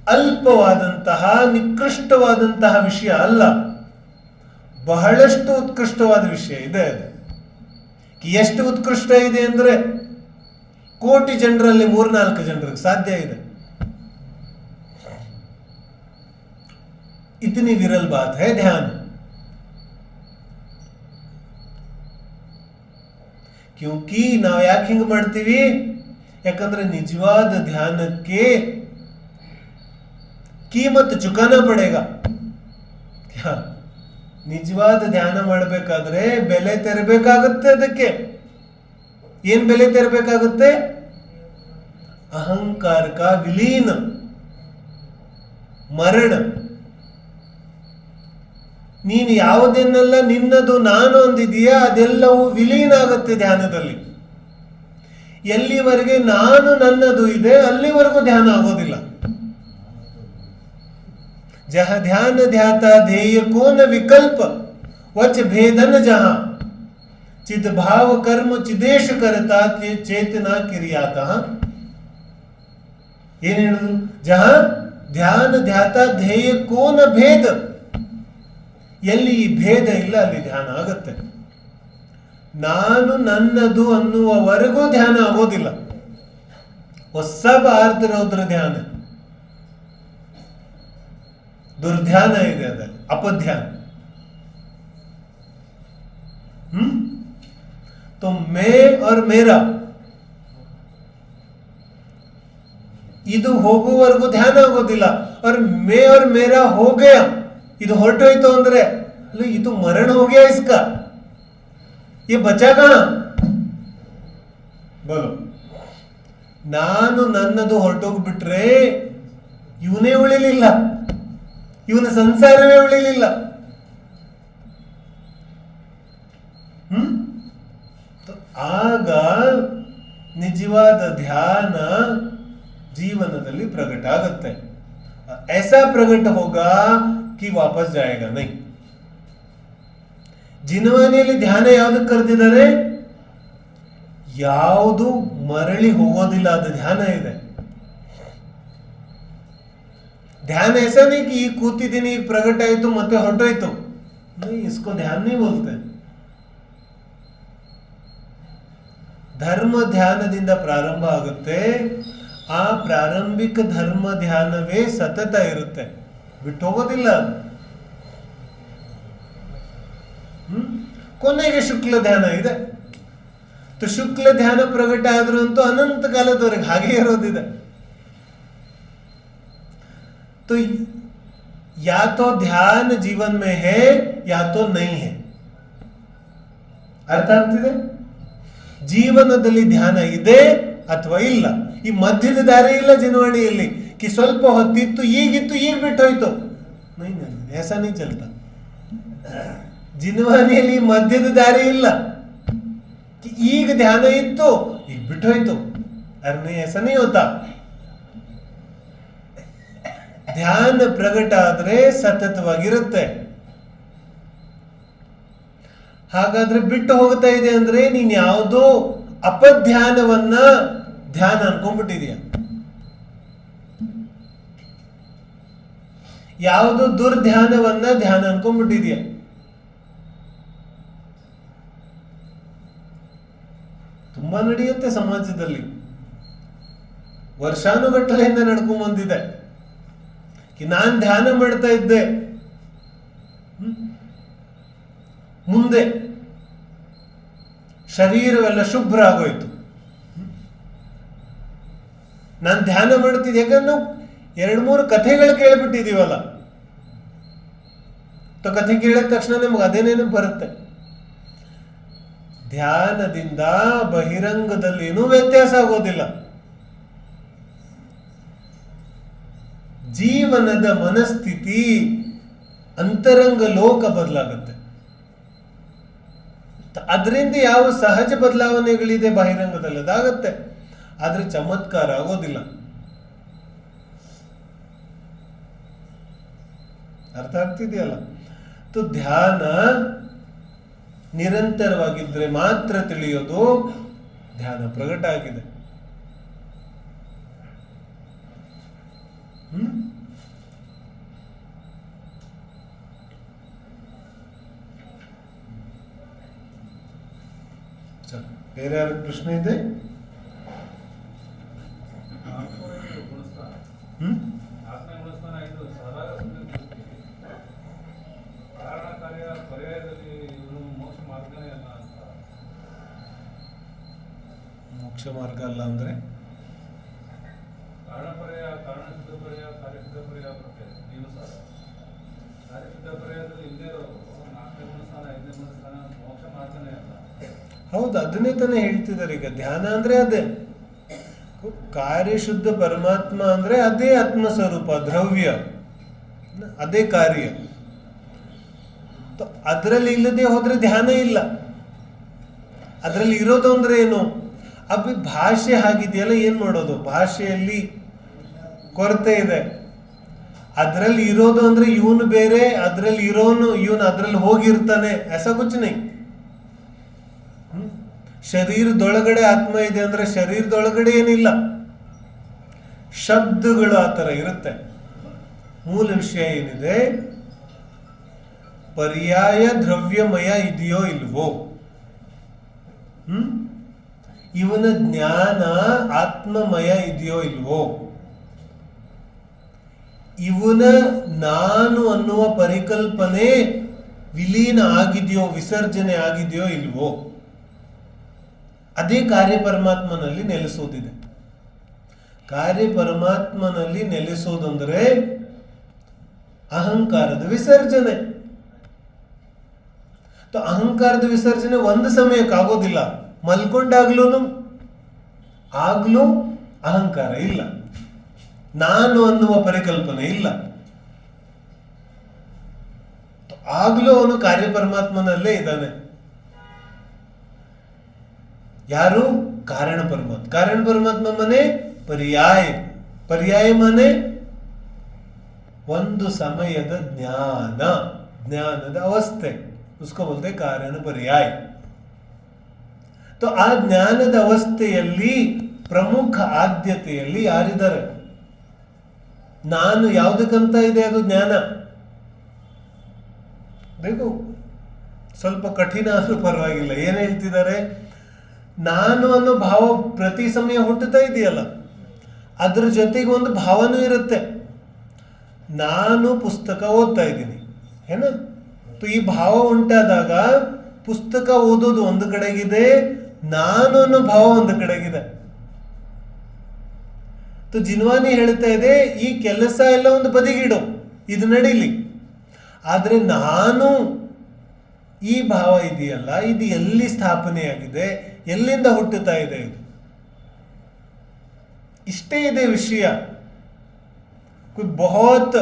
ಅಲ್ಪವಾದಂತಹ ನಿಕೃಷ್ಟವಾದಂತಹ ವಿಷಯ ಅಲ್ಲ, ಬಹಳಷ್ಟು ಉತ್ಕೃಷ್ಟವಾದ ವಿಷಯ ಇದೆ. ಎಷ್ಟು ಉತ್ಕೃಷ್ಟ ಇದೆ ಅಂದ್ರೆ ಕೋಟಿ ಜನರಲ್ಲಿ 3-4 ಜನರಿಗೆ ಸಾಧ್ಯ ಇದೆ. इतनी विरल बात है ध्यान. क्योंकि ನಾವು ಯಾಕೆ ಹಿಂಗೆ ಮಾಡ್ತೀವಿ? ಯಾಕಂದ್ರೆ ನಿಜವಾದ ಧ್ಯಾನಕ್ಕೆ ಕೀಮತ್ ಚುಕಾನ ಪಡೇಗ. ನಿಜವಾದ ಧ್ಯಾನ ಮಾಡಬೇಕಾದ್ರೆ ಬೆಲೆ ತೆರಬೇಕಾಗುತ್ತೆ. ಅದಕ್ಕೆ ಏನ್ ಬೆಲೆ ತೆರಬೇಕಾಗುತ್ತೆ? ಅಹಂಕಾರ ಕಾ ವಿಲೀನ, ಮರಣ. ನೀನು ಯಾವುದನ್ನೆಲ್ಲ ನಿನ್ನದು ನಾನು ಅಂದಿದೀಯಾ ಅದೆಲ್ಲವೂ ವಿಲೀನ ಆಗುತ್ತೆ ಧ್ಯಾನದಲ್ಲಿ. ಎಲ್ಲಿವರೆಗೆ ನಾನು ನನ್ನದು ಇದೆ ಅಲ್ಲಿವರೆಗೂ ಧ್ಯಾನ ಆಗೋದಿಲ್ಲ. ಜಹ ಧ್ಯಾನ ಧ್ಯಾತ ಧ್ಯೇಯ ಕೋನ ವಿಕಲ್ಪ ವಚ ಭೇದನ ಜಹ ಚಿದ್ ಭಾವ ಕರ್ಮ ಚಿದೇಶ ಕರತಾ ಚೇತನ ಕಿರಿಯಾತ. ಏನ್ ಹೇಳಿದ್ರು? ಜಹ ಧ್ಯಾನ ಧ್ಯಾತ ಧ್ಯೇಯ ಕೋನ ಭೇದ. ಎಲ್ಲಿ ಈ ಭೇದ ಇಲ್ಲ ಅಲ್ಲಿ ಧ್ಯಾನ ಆಗತ್ತೆ. ನಾನು ನನ್ನದು ಅನ್ನುವವರೆಗೂ ಧ್ಯಾನ ಆಗೋದಿಲ್ಲ. ಹೊಸ ಭಾರತರೌದ್ರ ಧ್ಯಾನ, ದುರ್ಧ್ಯಾನ ಇದೆ ಅದರಲ್ಲಿ, ಅಪಧ್ಯಾನ. तो मैं और मेरा ಇದು ಹೋಗುವವರೆಗೂ ಧ್ಯಾನ ಆಗೋದಿಲ್ಲ. और मैं और मेरा हो गया, ಇದು ಹೊರಟೋಯ್ತು ಅಂದ್ರೆ ಅಲ್ಲ, ಇದು ಮರಣ हो गया इसका, ये बचा कहां? बोलो. ನಾನು ನನ್ನದು ಹೊರಟೋಗ್ಬಿಟ್ರೆ ಇವನೇ ಉಳಿಲಿಲ್ಲ, ಇವನ ಸಂಸಾರವೇ ಉಳಿಲಿಲ್ಲ. ಆಗ ನಿಜವಾದ ಧ್ಯಾನ ಜೀವನದಲ್ಲಿ ಪ್ರಕಟ ಆಗುತ್ತೆ. ऐसा प्रकट होगा कि वापस जाएगा नहीं. ಜಿನವಾನಿಯಲ್ಲಿ ಧ್ಯಾನ ಯಾವ್ದಕ್ಕೆ ಕರೆದಿದ್ದಾರೆ? ಯಾವುದು ಮರಳಿ ಹೋಗೋದಿಲ್ಲ ಅದು ಧ್ಯಾನ ಇದೆ. ध्यान ऐसा नहीं कि ಕೂತಿದ್ದೀನಿ ಪ್ರಕಟ ಆಯ್ತು ಮತ್ತೆ ಹೊರಟೋಯ್ತು. इसको ध्यान नहीं बोलते. ಧರ್ಮ ಧ್ಯಾನದಿಂದ ಪ್ರಾರಂಭ ಆಗುತ್ತೆ. ಆ ಪ್ರಾರಂಭಿಕ ಧರ್ಮ ಧ್ಯಾನವೇ ಸತತ ಇರುತ್ತೆ, ಬಿಟ್ಟು ಹೋಗೋದಿಲ್ಲ. ಕೊನೆಗೆ ಶುಕ್ಲ ಧ್ಯಾನ ಇದೆ. ಶುಕ್ಲ ಧ್ಯಾನ ಪ್ರಕಟ ಆದ್ರೂ ಅಂತೂ ಅನಂತ ಕಾಲದವರೆಗೆ ಹಾಗೆ ಇರೋದಿದೆ. तो या तो ध्यान जीवन में है या तो नहीं है. अर्थ ಆಗ್ತಿದೆ? ಜೀವನದಲ್ಲಿ ಧ್ಯಾನ ಇದೆ ಅಥವಾ ಇಲ್ಲ. ಈ ಮಧ್ಯದ ದಾರಿ ಇಲ್ಲ ಜಿನವಾಣಿಯಲ್ಲಿ, ಕಿ ಸ್ವಲ್ಪ ಹೊತ್ತಿತ್ತು, ಈಗಿತ್ತು, ಈಗ ಬಿಟ್ಟು ಹೋಯ್ತು. ऐसा नहीं चलता. ಜಿನವಾಣಿಯಲ್ಲಿ ಮಧ್ಯದ ದಾರಿ ಇಲ್ಲ, ಈಗ ಧ್ಯಾನ ಇತ್ತು, ಈಗ ಬಿಟ್ಟು ಹೋಯ್ತು. ಅರ್ನೇ ऐसा नहीं होता. ಧ್ಯಾನ ಪ್ರಗಟ ಆದ್ರೆ ಸತತವಾಗಿರುತ್ತೆ. ಹಾಗಾದ್ರೆ ಬಿಟ್ಟು ಹೋಗ್ತಾ ಇದೆ ಅಂದ್ರೆ ನೀನ್ ಯಾವುದೋ ಅಪಧ್ಯಾನವನ್ನ ಧ್ಯಾನ ಅನ್ಕೊಂಡ್ಬಿಟ್ಟಿದೀಯ, ಯಾವುದೋ ದುರ್ಧ್ಯಾನವನ್ನ ಧ್ಯಾನ ಅನ್ಕೊಂಡ್ಬಿಟ್ಟಿದೀಯ. ತುಂಬಾ ನಡೆಯುತ್ತೆ ಸಮಾಜದಲ್ಲಿ, ವರ್ಷಾನುಗಟ್ಟಲೆಯಿಂದ ನಡ್ಕೊಂಡ್ ಬಂದಿದೆ. ನಾನ್ ಧ್ಯಾನ ಮಾಡ್ತಾ ಇದ್ದೆ, ಮುಂದೆ ಶರೀರವೆಲ್ಲ ಶುಭ್ರ ಆಗೋಯ್ತು. ನಾನು ಧ್ಯಾನ ಮಾಡ್ತಿದ್ದೆ, ಯಾಕಂದ್ರೆ 2-3 ಕಥೆಗಳು ಕೇಳ್ಬಿಟ್ಟಿದೀವಲ್ಲ, ಕಥೆ ಕೇಳಿದ ತಕ್ಷಣ ನಮ್ಗೆ ಅದೇನೇನು ಬರುತ್ತೆ. ಧ್ಯಾನದಿಂದ ಬಹಿರಂಗದಲ್ಲಿ ಏನೂ ವ್ಯತ್ಯಾಸ ಆಗೋದಿಲ್ಲ. ಜೀವನದ ಮನಸ್ಥಿತಿ, ಅಂತರಂಗ ಲೋಕ ಬದಲಾಗುತ್ತೆ. ಅದರಿಂದ ಯಾವ ಸಹಜ ಬದಲಾವಣೆಗಳಿದೆ ಬಹಿರಂಗದಲ್ಲಿ ಅದಾಗತ್ತೆ, ಆದ್ರೆ ಚಮತ್ಕಾರ ಆಗೋದಿಲ್ಲ. ಅರ್ಥ ಆಗ್ತಿದೆಯಲ್ಲ? ಧ್ಯಾನ ನಿರಂತರವಾಗಿದ್ರೆ ಮಾತ್ರ ತಿಳಿಯೋದು ಧ್ಯಾನ ಪ್ರಗಟ ಆಗಿದೆ. ಬೇರೆ ಯಾರು ಪ್ರಶ್ನೆ ಇದೆ? ಮೋಕ್ಷ ಮಾರ್ಗ ಅಲ್ಲ ಅಂದ್ರೆ ಹೌದು, ಅದನ್ನೇ ತಾನೇ ಹೇಳ್ತಿದ್ದಾರೆ. ಈಗ ಧ್ಯಾನ ಅಂದ್ರೆ ಅದೇ ಕಾರ್ಯಶುದ್ಧ ಪರಮಾತ್ಮ ಅಂದ್ರೆ ಅದೇ ಆತ್ಮಸ್ವರೂಪ, ದ್ರವ್ಯ, ಅದೇ ಕಾರ್ಯ. ಅದರಲ್ಲಿ ಇಲ್ಲದೆ ಹೋದ್ರೆ ಧ್ಯಾನ ಇಲ್ಲ. ಅದರಲ್ಲಿ ಇರೋದು ಅಂದ್ರೆ ಏನು? ಭಾಷೆ ಹಾಗಿದೆಯಲ್ಲ, ಏನ್ ಮಾಡೋದು? ಭಾಷೆಯಲ್ಲಿ ಕೊರತೆ ಇದೆ. ಅದರಲ್ಲಿ ಇರೋದು ಅಂದ್ರೆ ಇವನು ಬೇರೆ, ಅದರಲ್ಲಿ ಇರೋನು ಇವನು ಅದರಲ್ಲಿ ಹೋಗಿರ್ತಾನೆ, ऐसा कुछ नहीं. ಶರೀರದೊಳಗಡೆ ಆತ್ಮ ಇದೆ ಅಂದ್ರೆ ಶರೀರದೊಳಗಡೆ ಏನಿಲ್ಲ, ಶಬ್ದಗಳು ಆ ಥರ ಇರುತ್ತೆ. ಮೂಲ ವಿಷಯ ಏನಿದೆ, ಪರ್ಯಾಯ ದ್ರವ್ಯಮಯ ಇದೆಯೋ ಇಲ್ವೋ, ಇವನ ಜ್ಞಾನ ಆತ್ಮಮಯ ಇದೆಯೋ ಇಲ್ವೋ, ಇವನ ನಾನು ಅನ್ನುವ ಪರಿಕಲ್ಪನೆ ವಿಲೀನ ಆಗಿದೆಯೋ, ವಿಸರ್ಜನೆ ಆಗಿದೆಯೋ ಇಲ್ವೋ, ಅದೇ ಕಾರ್ಯ ಪರಮಾತ್ಮನಲ್ಲಿ ನೆಲೆಸೋದಿದೆ. ಕಾರ್ಯ ಪರಮಾತ್ಮನಲ್ಲಿ ನೆಲೆಸೋದಂದ್ರೆ ಅಹಂಕಾರದ ವಿಸರ್ಜನೆ. ಅಹಂಕಾರದ ವಿಸರ್ಜನೆ ಒಂದು ಸಮಯಕ್ಕೆ ಆಗೋದಿಲ್ಲ. ಮಲ್ಕೊಂಡಾಗ್ಲೂ ಅಹಂಕಾರ ಇಲ್ಲ, ನಾನು ಅನ್ನುವ ಪರಿಕಲ್ಪನೆ ಇಲ್ಲ. ಆಗ್ಲೂ ಅವನು ಕಾರ್ಯ ಪರಮಾತ್ಮನಲ್ಲೇ ಇದ್ದಾನೆ. ಯಾರು? ಕಾರಣ ಪರಮಾತ್ಮ. ಕಾರಣ ಪರಮಾತ್ಮ ಮನೆ ಪರ್ಯಾಯ. ಪರ್ಯಾಯ ಮನೆ ಒಂದು ಸಮಯದ ಜ್ಞಾನ, ಜ್ಞಾನದ ಅವಸ್ಥೆ, ಉಸ್ಕೋ ಬೋಲ್ತೆ ಕಾರಣ ಪರ್ಯಾಯ. ಆ ಜ್ಞಾನದ ಅವಸ್ಥೆಯಲ್ಲಿ ಪ್ರಮುಖ ಆದ್ಯತೆಯಲ್ಲಿ ಯಾರಿದ್ದಾರೆ? ನಾನು ಯಾವುದಕ್ಕಂತ ಇದೆ ಅದು ಜ್ಞಾನ. ಬೇಕು ಸ್ವಲ್ಪ ಕಠಿಣ ಆದ್ರೂ ಪರವಾಗಿಲ್ಲ. ಏನ್ ಹೇಳ್ತಿದ್ದಾರೆ? ನಾನು ಅನ್ನೋ ಭಾವ ಪ್ರತಿ ಸಮಯ ಹುಟ್ಟುತ್ತಾ ಇದೆಯಲ್ಲ, ಅದ್ರ ಜೊತೆಗೆ ಒಂದು ಭಾವನೂ ಇರುತ್ತೆ. ನಾನು ಪುಸ್ತಕ ಓದ್ತಾ ಇದ್ದೀನಿ ಏನ, ಈ ಭಾವ ಉಂಟಾದಾಗ ಪುಸ್ತಕ ಓದೋದು ಒಂದು ಕಡೆಗಿದೆ, ನಾನು ಅನ್ನೋ ಭಾವ ಒಂದು ಕಡೆಗಿದೆ. ಜಿನ್ವಾನಿ ಹೇಳ್ತಾ ಇದೆ, ಈ ಕೆಲಸ ಎಲ್ಲ ಒಂದು ಬದಿಗಿಡು, ಇದು ನಡೀಲಿ. ಆದ್ರೆ ನಾನು ಈ ಭಾವ ಇದೆಯಲ್ಲ, ಇದು ಎಲ್ಲಿ ಸ್ಥಾಪನೆಯಾಗಿದೆ, ಎಲ್ಲಿಂದ ಹುಟ್ಟುತ್ತಾ ಇದೆ ಇದು? ಇಷ್ಟೇ ಇದೆ ವಿಷಯ. ಬಹುತ್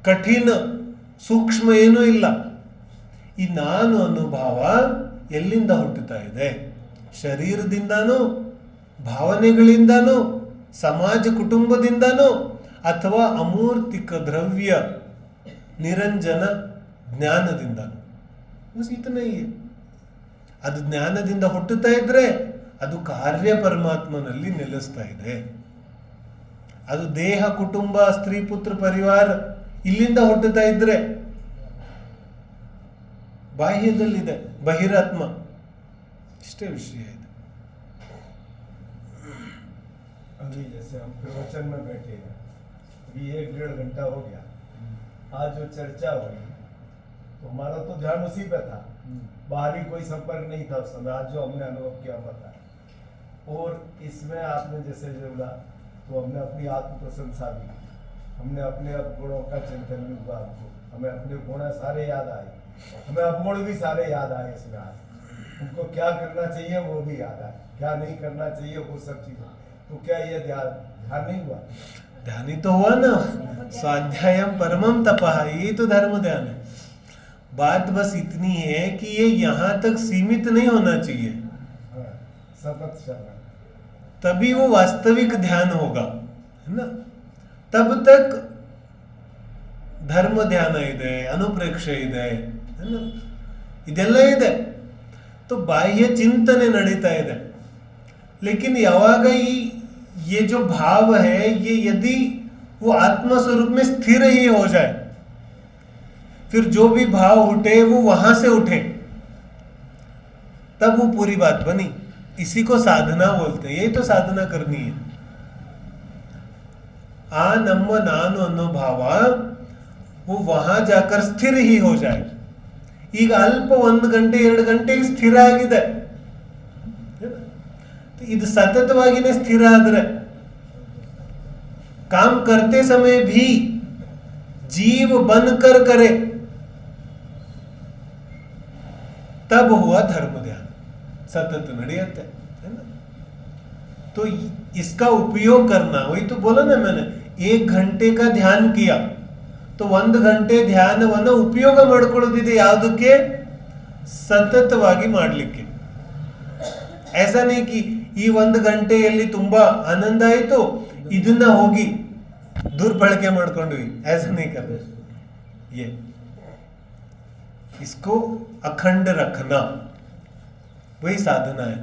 ಕಠಿಣ ಸೂಕ್ಷ್ಮ ಏನೂ ಇಲ್ಲ. ಈ ನಾನು ಅನ್ನೋ ಭಾವ ಎಲ್ಲಿಂದ ಹುಟ್ಟುತ್ತಾ ಇದೆ? ಶರೀರದಿಂದನೋ, ಭಾವನೆಗಳಿಂದನೋ, ಸಮಾಜ ಕುಟುಂಬದಿಂದನೋ, ಅಥವಾ ಅಮೂರ್ತಿಕ ದ್ರವ್ಯ ನಿರಂಜನ ಜ್ಞಾನದಿಂದನೋ? ಇತನೇ ಅದು ಜ್ಞಾನದಿಂದ ಹುಟ್ಟುತ್ತಾ ಇದ್ರೆ ಅದು ಕಾರ್ಯ ಪರಮಾತ್ಮನಲ್ಲಿ ನೆಲೆಸ್ತಾ ಇದೆ. ಅದು ದೇಹ, ಕುಟುಂಬ, ಸ್ತ್ರೀ, ಪುತ್ರ, ಪರಿವಾರ ಇಲ್ಲಿಂದ ಹುಟ್ಟುತ್ತಾ ಇದ್ರೆ ಬಾಹ್ಯದಲ್ಲಿದೆ ಬಹಿರಾತ್ಮ. ಇಷ್ಟೇ ವಿಷಯ ಇದೆ. अभी जैसे हम प्रवचन में बैठे हैं, अभी 1-1.5 घंटा हो गया, आज जो चर्चा हुई तो हमारा तो ध्यान उसी पे था, बाहरी कोई संपर्क नहीं था उस समय। आज जो हमने अनुभव किया पता, और इसमें आपने जैसे जो बोला तो हमने अपनी आत्म प्रशंसा भी, हमने अपने अवगुणों का चिंतन भी हुआ, हमको हमें अपने गुण सारे याद आए, हमें अवगुण भी सारे याद आए इसमें। आज उनको क्या करना चाहिए वो भी याद आए, क्या नहीं करना चाहिए वो सब चीजें। तो क्या ये ध्यान नहीं हुआ? ध्यान ही तो हुआ ना, स्वाध्यायम परमम तपः, ये तो धर्म ध्यान है। बात बस इतनी है कि ये यहाँ तक सीमित नहीं होना चाहिए, सतत चलना, तभी वो वास्तविक ध्यान होगा, है ना? तब तक ಧರ್ಮ ಧ್ಯಾನ ಇದೆ, ಅನುಪ್ರೇಕ್ಷೆ ಇದೆ, ಇದೆಲ್ಲ ಇದೆ. तो ಬಾಹ್ಯ ಚಿಂತನೆ ನಡೀತಾ ಇದೆ. लेकिन यावाग ये जो भाव है, ये यदि वो आत्मा स्वरूप में स्थिर ही हो जाए, फिर जो भी भाव उठे वो वहां से उठे, तब वो पूरी बात बनी. इसी को साधना बोलते हैं. यही तो साधना करनी है. आ नम्म नानु अन्नो भाव वो वहां जाकर स्थिर ही हो जाए. ಈಗ ಅಲ್ಪ 1 ಗಂಟೆ 2 ಗಂಟೆಗೆ ಸ್ಥಿರ ಆಗಿದೆ. ಇದು ಸತತವಾಗಿನೇ ಸ್ಥಿರ ಆದ್ರೆ, काम करते समय भी जीव बनकर करे, तब हुआ धर्म ध्यान, सतत ನಡೆಯುತ್ತೆ, है ना? तो इसका उपयोग करना, वही तो बोला ना मैंने, 1 घंटे का ध्यान किया तो 1 ಗಂಟೆ ಧ್ಯಾನವನ್ನು ಉಪಯೋಗ ಮಾಡಿಕೊಳ್ಳೋದಿದೆ ಯಾವುದಕ್ಕೆ? ಸತತವಾಗಿ ಮಾಡಲಿಕ್ಕೆ. ऐसा नहीं कि ಈ 1 ಗಂಟೆಯಲ್ಲಿ ತುಂಬಾ ಆನಂದ ಆಯಿತು, ಇದನ್ನ ಹೋಗಿ ದುರ್ಬಳಕೆ ಮಾಡ್ಕೊಂಡ್ವಿ. ऐसा नहीं करना. ये इसको अखंड रखना वही साधना है.